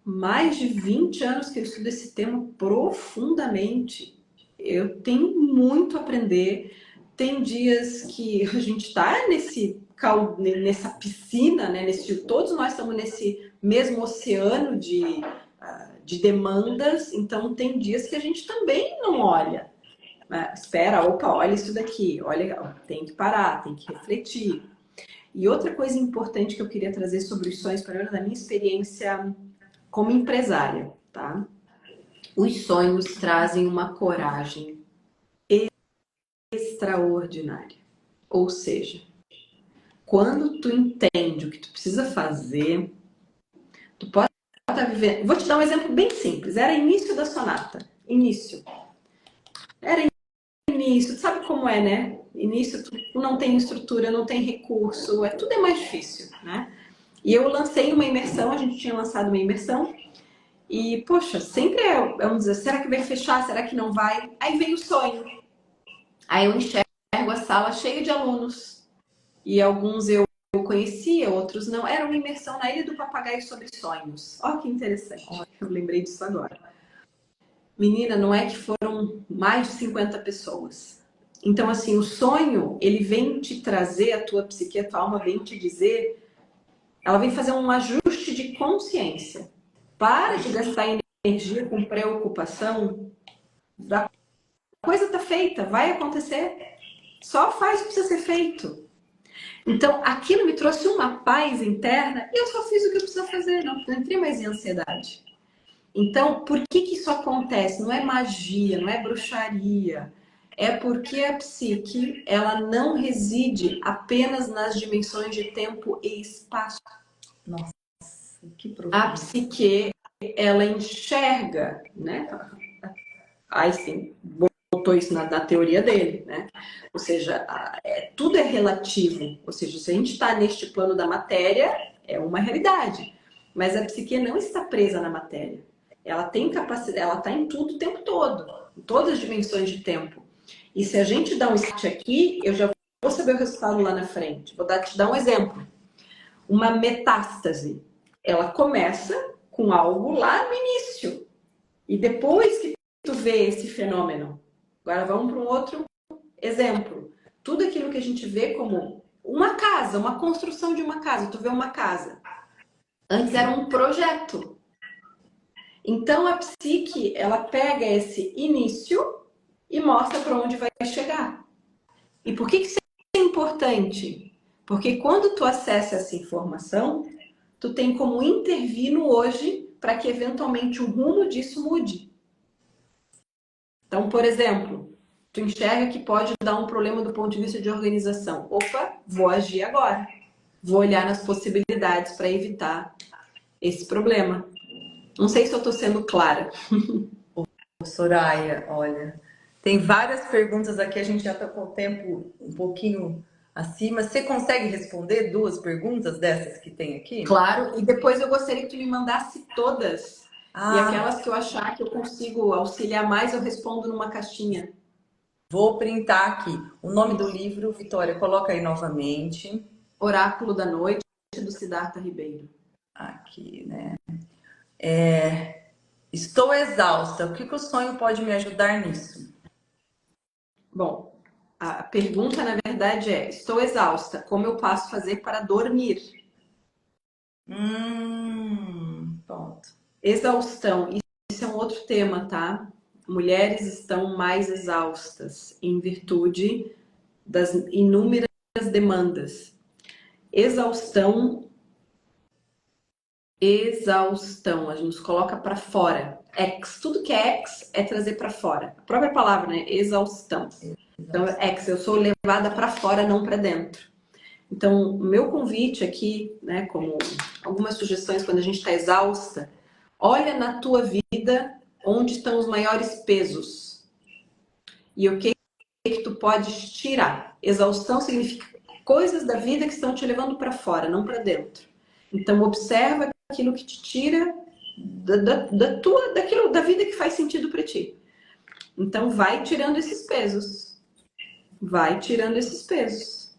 mais de 20 anos que eu estudo esse tema profundamente. Eu tenho muito a aprender. Tem dias que a gente está nessa piscina, né? Todos nós estamos nesse mesmo oceano de demandas, então tem dias que a gente também não olha. Né? Espera, opa, olha isso daqui, olha, tem que parar, tem que refletir. E outra coisa importante que eu queria trazer sobre os sonhos, para da minha experiência como empresária, tá? Os sonhos trazem uma coragem extraordinária. Ou seja, quando tu entende o que tu precisa fazer, tu pode estar vivendo. Vou te dar um exemplo bem simples. Era início da sonata. Era início. Tu sabe como é, né? Início, tu não tem estrutura, não tem recurso, tudo é mais difícil, né? E eu lancei uma imersão, a gente tinha lançado uma imersão. E, poxa, sempre é um dizer, será que vai fechar? Será que não vai? Aí vem o sonho. Aí eu enxergo a sala cheia de alunos. E alguns eu conhecia, outros não. Era uma imersão na Ilha do Papagaio sobre sonhos. Olha que interessante. Eu lembrei disso agora. Menina, não é que foram mais de 50 pessoas. Então, assim, o sonho, ele vem te trazer, a tua psique, a tua alma vem te dizer, ela vem fazer um ajuste de consciência. Para de gastar energia com preocupação. A coisa tá feita, vai acontecer. Só faz o que precisa ser feito. Então, aquilo me trouxe uma paz interna e eu só fiz o que eu precisava fazer, não entrei mais em ansiedade. Então, por que isso acontece? Não é magia, não é bruxaria. É porque a psique, ela não reside apenas nas dimensões de tempo e espaço. Nossa, que profundo. A psique, ela enxerga, né? Einstein botou isso na teoria dele, né? Ou seja, tudo é relativo. Ou seja, se a gente está neste plano da matéria, é uma realidade. Mas a psique não está presa na matéria. Ela tem capacidade, ela está em tudo o tempo todo, em todas as dimensões de tempo. E se a gente dá um start aqui, eu já vou saber o resultado lá na frente. Vou te dar um exemplo. Uma metástase, ela começa com algo lá no início. E depois que tu vê esse fenômeno, agora vamos para um outro exemplo. Tudo aquilo que a gente vê como uma casa, uma construção de uma casa. Tu vê uma casa. Antes era um projeto. Então a psique, ela pega esse início e mostra para onde vai chegar. E por que isso é importante? Porque quando tu acessa essa informação, tu tem como intervir no hoje para que eventualmente o rumo disso mude. Então, por exemplo, tu enxerga que pode dar um problema do ponto de vista de organização. Opa, vou agir agora. Vou olhar nas possibilidades para evitar esse problema. Não sei se eu estou sendo clara. Soraya, olha, tem várias perguntas aqui, a gente já está com o tempo um pouquinho acima. Você consegue responder 2 perguntas dessas que tem aqui? Claro, e depois eu gostaria que tu me mandasse todas. E aquelas que eu achar que eu consigo auxiliar mais, eu respondo numa caixinha. Vou printar aqui. O nome do livro, Vitória, coloca aí novamente. Oráculo da Noite, do Siddhartha Ribeiro. Aqui, né? Estou exausta. O que o sonho pode me ajudar nisso? Bom, a pergunta, na verdade, é: estou exausta, como eu posso fazer para dormir? Pronto. Exaustão, isso é um outro tema, tá? Mulheres estão mais exaustas em virtude das inúmeras demandas. Exaustão, a gente nos coloca para fora. Tudo que é ex é trazer para fora. A própria palavra, né? Exaustão. Então, eu sou levada para fora, não para dentro. Então, o meu convite aqui, né, como algumas sugestões quando a gente está exausta, olha na tua vida onde estão os maiores pesos. E o que tu podes tirar. Exaustão significa coisas da vida que estão te levando para fora, não para dentro. Então, observa aquilo que te tira da vida que faz sentido para ti. Então, vai tirando esses pesos. Vai tirando esses pesos.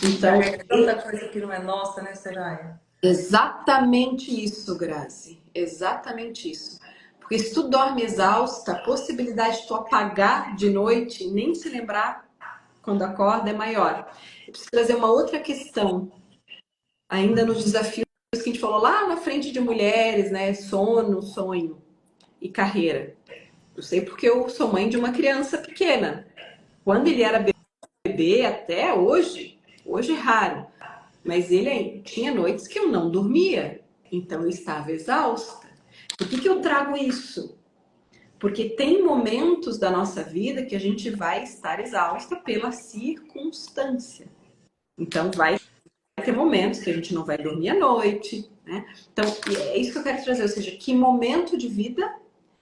Então, Carrega tanta coisa que não é nossa, né, Soraya? exatamente isso, Grazi. Exatamente isso. Porque se tu dorme exausta, a possibilidade de tu apagar de noite e nem se lembrar quando acorda é maior. Eu preciso trazer uma outra questão, ainda nos desafios que a gente falou lá na frente de mulheres, né? Sono, sonho e carreira. Eu sei porque eu sou mãe de uma criança pequena. Quando ele era bebê, até hoje é raro, mas ele tinha noites que eu não dormia, então eu estava exausta. Por que eu trago isso? Porque tem momentos da nossa vida que a gente vai estar exausta pela circunstância. Então vai ter momentos que a gente não vai dormir à noite, né? Então é isso que eu quero trazer, ou seja, que momento de vida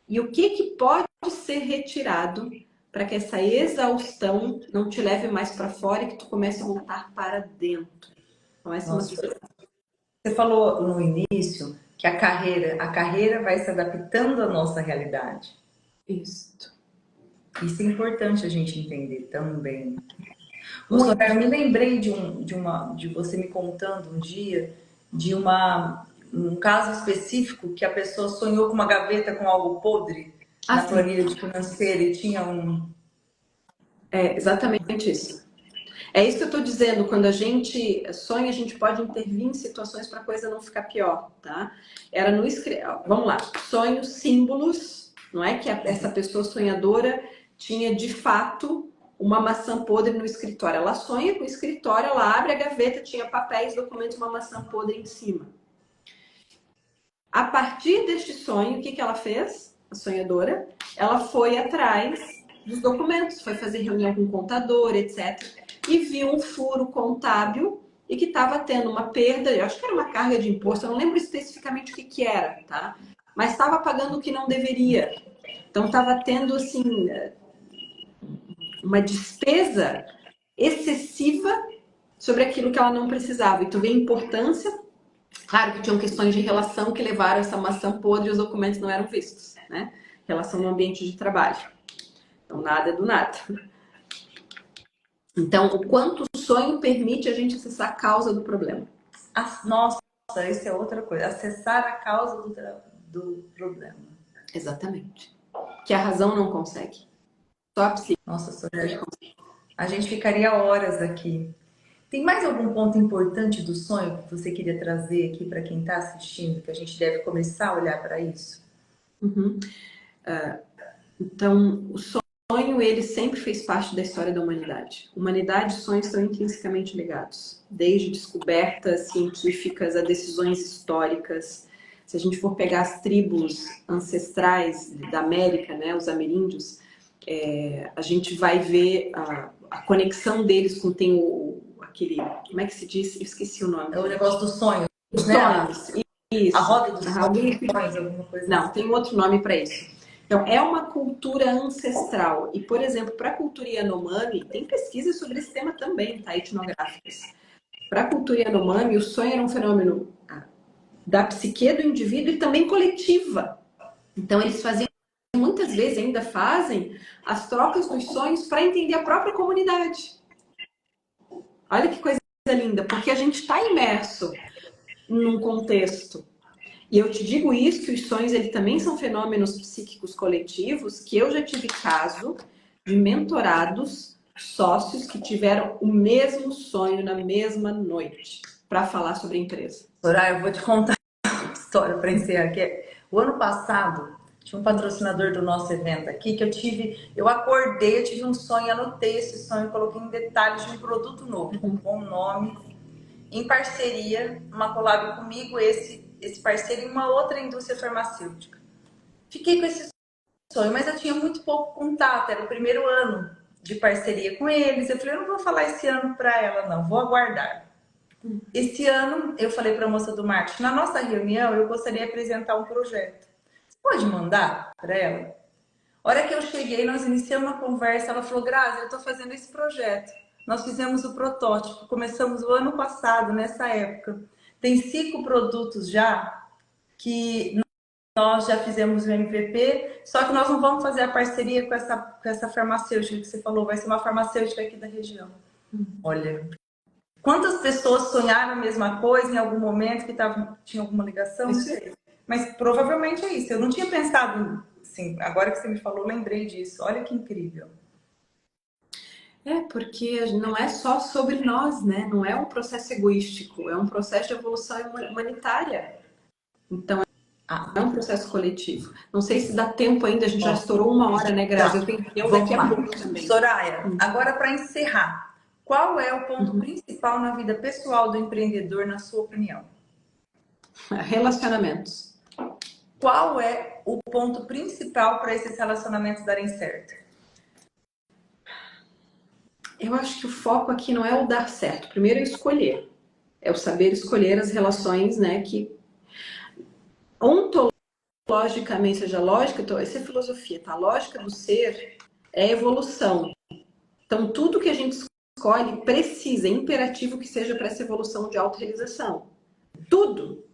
e o que pode ser retirado para que essa exaustão não te leve mais para fora e que tu comece a voltar para dentro. Então essa é uma Nossa, sugestão. você falou no início que a carreira vai se adaptando à nossa realidade. Isso. Isso é importante a gente entender também. Ô, Muito. Soraya, eu me lembrei de você me contando um dia de um caso específico que a pessoa sonhou com uma gaveta com algo podre na Assim, planilha de financeira e tinha um. é exatamente isso. É isso que eu estou dizendo. Quando a gente sonha, a gente pode intervir em situações para a coisa não ficar pior, tá? Era no vamos lá. Sonhos, símbolos, não é que essa pessoa sonhadora tinha de fato uma maçã podre no escritório. Ela sonha com o escritório, ela abre a gaveta, tinha papéis, documentos, uma maçã podre em cima. A partir deste sonho, o que ela fez? A sonhadora, ela foi atrás dos documentos, foi fazer reunião com o contador, etc. E viu um furo contábil e que estava tendo uma perda, eu acho que era uma carga de imposto, eu não lembro especificamente o que era, tá? Mas estava pagando o que não deveria. Então estava tendo assim uma despesa excessiva sobre aquilo que ela não precisava. E tu vê a importância. Claro que tinham questões de relação que levaram essa maçã podre e os documentos não eram vistos, né? Relação no ambiente de trabalho. Então, nada é do nada. Então, o quanto o sonho permite a gente acessar a causa do problema. Nossa, isso é outra coisa. Acessar a causa do problema. Exatamente. Que a razão não consegue. Só a psique Nossa, Soraya, consegue. a gente ficaria horas aqui. Tem mais algum ponto importante do sonho que você queria trazer aqui para quem está assistindo, que a gente deve começar a olhar para isso? Uhum. Então, o sonho, ele sempre fez parte da história da humanidade. Humanidade e sonhos estão intrinsecamente ligados. Desde descobertas científicas a decisões históricas. Se a gente for pegar as tribos ancestrais da América, né, os ameríndios, a gente vai ver a conexão deles com aquele, como é que se diz? Eu esqueci o nome. É o negócio dos sonhos, Os né? sonhos. A Isso. roda dos Alguém sonhos, alguma coisa não, assim. tem outro nome para isso. Então, é uma cultura ancestral. E, por exemplo, para a cultura Yanomami, tem pesquisas sobre esse tema também, tá? Etnográficas. Para a cultura Yanomami, o sonho era um fenômeno da psique do indivíduo e também coletiva. Então, eles faziam, muitas vezes ainda fazem, as trocas dos sonhos para entender a própria comunidade. Olha que coisa linda, porque a gente está imerso num contexto. E eu te digo isso, que os sonhos eles também são fenômenos psíquicos coletivos, que eu já tive caso de mentorados, sócios que tiveram o mesmo sonho na mesma noite para falar sobre a empresa. Soraya, eu vou te contar uma história para encerrar aqui. O ano passado, tinha um patrocinador do nosso evento aqui que eu acordei, eu tive um sonho, anotei esse sonho, coloquei em detalhes de um produto novo, com um bom nome, em parceria, uma collab comigo, esse parceiro e uma outra indústria farmacêutica. Fiquei com esse sonho, mas eu tinha muito pouco contato, era o primeiro ano de parceria com eles. Eu falei, eu não vou falar esse ano para ela, não, vou aguardar. Esse ano, eu falei para a moça do marketing, na nossa reunião, eu gostaria de apresentar um projeto. Você pode mandar para ela? A hora que eu cheguei, nós iniciamos uma conversa, ela falou, Grazi, eu estou fazendo esse projeto. Nós fizemos o protótipo, começamos o ano passado, nessa época. Tem 5 produtos já que nós já fizemos o MVP, só que nós não vamos fazer a parceria com essa farmacêutica que você falou, vai ser uma farmacêutica aqui da região. Olha, Quantas pessoas sonharam a mesma coisa em algum momento que tinha alguma ligação? Não Isso sei. Mas provavelmente é isso. Eu não tinha pensado, assim, agora que você me falou, lembrei disso. Olha que incrível. porque não é só sobre nós, né? Não é um processo egoístico, é um processo de evolução humanitária. Então, Ah, é um processo coletivo. Não sei se dá tempo ainda, a gente já ó, estourou 1 hora, né, Grazi? Eu tá. tenho reunião Vamos daqui a lá. pouco também. Soraya, agora para encerrar, qual é o ponto principal na vida pessoal do empreendedor, na sua opinião? Relacionamentos. Qual é o ponto principal para esses relacionamentos darem certo? Eu acho que o foco aqui não é o dar certo. Primeiro é escolher. É o saber escolher as relações, né, que ontologicamente, seja lógica, então, essa é filosofia, tá? A lógica do ser é evolução. Então, tudo que a gente escolhe precisa, é imperativo que seja para essa evolução de autorrealização. Tudo.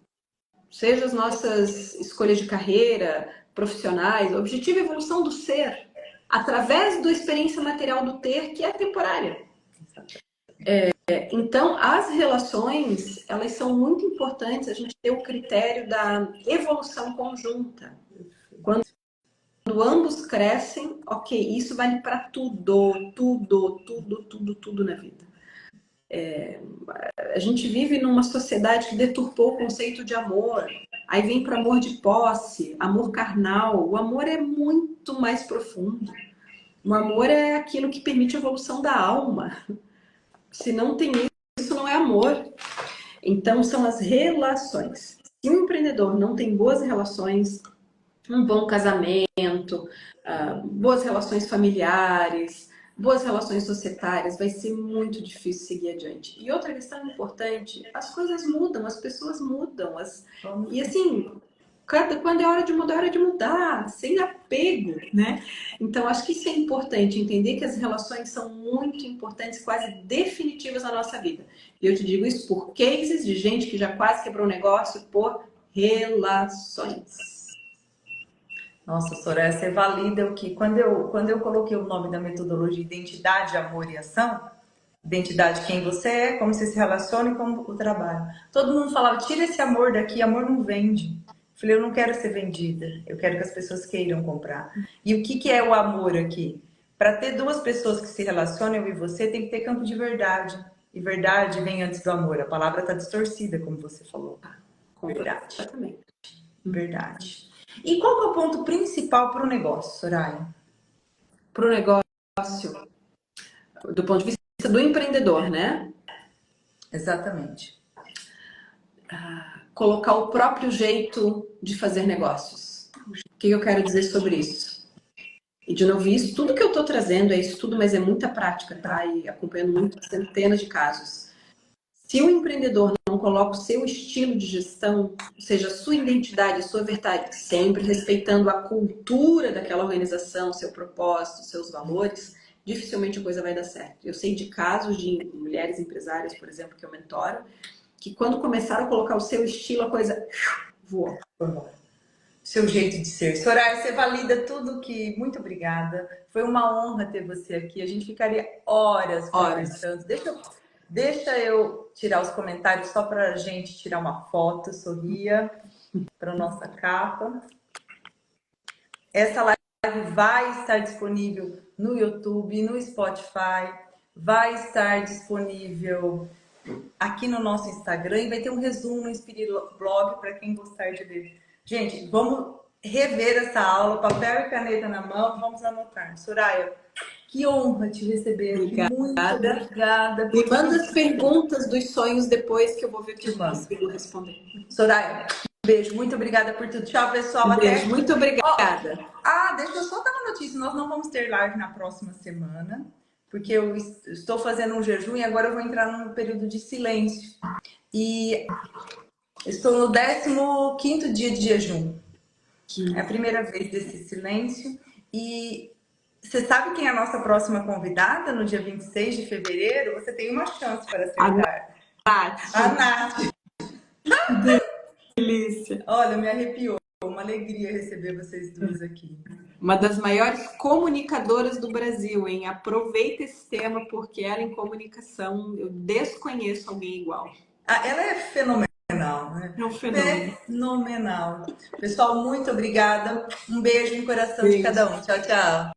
Seja as nossas escolhas de carreira, profissionais, o objetivo é a evolução do ser, através da experiência material do ter, que é temporária. Então, as relações, elas são muito importantes, a gente ter o critério da evolução conjunta. Quando ambos crescem, ok, isso vale para tudo, tudo, tudo, tudo, tudo na vida. A gente vive numa sociedade que deturpou o conceito de amor. Aí vem para amor de posse, amor carnal. O amor é muito mais profundo. O amor é aquilo que permite a evolução da alma. Se não tem isso, não é amor. Então, são as relações. Se um empreendedor não tem boas relações, um bom casamento, boas relações familiares, boas relações societárias, vai ser muito difícil seguir adiante. E outra questão importante, as coisas mudam, as pessoas mudam. E assim, quando é hora de mudar, é hora de mudar, sem apego, né? Então, acho que isso é importante, entender que as relações são muito importantes, quase definitivas na nossa vida. E eu te digo isso por cases de gente que já quase quebrou o negócio por relações. Nossa, Soraya, você valida o que? Quando eu coloquei o nome da metodologia Identidade, Amor e Ação, identidade quem você é, como você se relaciona e como o trabalho. Todo mundo falava, tira esse amor daqui, amor não vende. Eu falei, eu não quero ser vendida, eu quero que as pessoas queiram comprar. E o que que é o amor aqui? Para ter duas pessoas que se relacionam, eu e você, tem que ter campo de verdade. E verdade vem antes do amor. A palavra está distorcida, como você falou. Verdade. Completamente. Verdade. E qual que é o ponto principal para o negócio, Soraya? Para o negócio, do ponto de vista do empreendedor, né? Exatamente. Colocar o próprio jeito de fazer negócios. O que eu quero dizer sobre isso? E de novo, isso, tudo que eu estou trazendo é estudo, mas é muita prática, tá? E acompanhando muitas centenas de casos. Se o empreendedor não coloca o seu estilo de gestão, ou seja, a sua identidade, a sua verdade, sempre respeitando a cultura daquela organização, seu propósito, seus valores, dificilmente a coisa vai dar certo. Eu sei de casos de mulheres empresárias, por exemplo, que eu mentoro, que quando começaram a colocar o seu estilo, a coisa voou. Seu jeito de ser. Soraya, você valida tudo que. Muito obrigada. Foi uma honra ter você aqui. A gente ficaria horas conversando. Deixa eu tirar os comentários só para a gente tirar uma foto. Sorria para a nossa capa. Essa live vai estar disponível no YouTube, no Spotify, vai estar disponível aqui no nosso Instagram e vai ter um resumo no Inspiriblog para quem gostar de ver. Gente, vamos rever essa aula, papel e caneta na mão, vamos anotar. Soraya, que honra te receber aqui. Obrigada. Muito obrigada. Me manda as perguntas dos sonhos depois que eu vou ver que eu consigo responder. Soraya, um beijo, muito obrigada por tudo. Tchau, pessoal. Um beijo, muito obrigada. Deixa eu só dar uma notícia. Nós não vamos ter live na próxima semana, porque eu estou fazendo um jejum e agora eu vou entrar num período de silêncio. E estou no 15º dia de jejum. É a primeira vez desse silêncio. E você sabe quem é a nossa próxima convidada no dia 26 de fevereiro? Você tem uma chance para acertar. A Nath. Delícia. Olha, me arrepiou. Uma alegria receber vocês duas aqui. Uma das maiores comunicadoras do Brasil, hein? Aproveita esse tema porque ela em comunicação, eu desconheço alguém igual. Ah, ela é fenomenal, né? É um fenômeno. Fenomenal. Pessoal, muito obrigada. Um beijo no coração de cada Beijo. um. Tchau, tchau.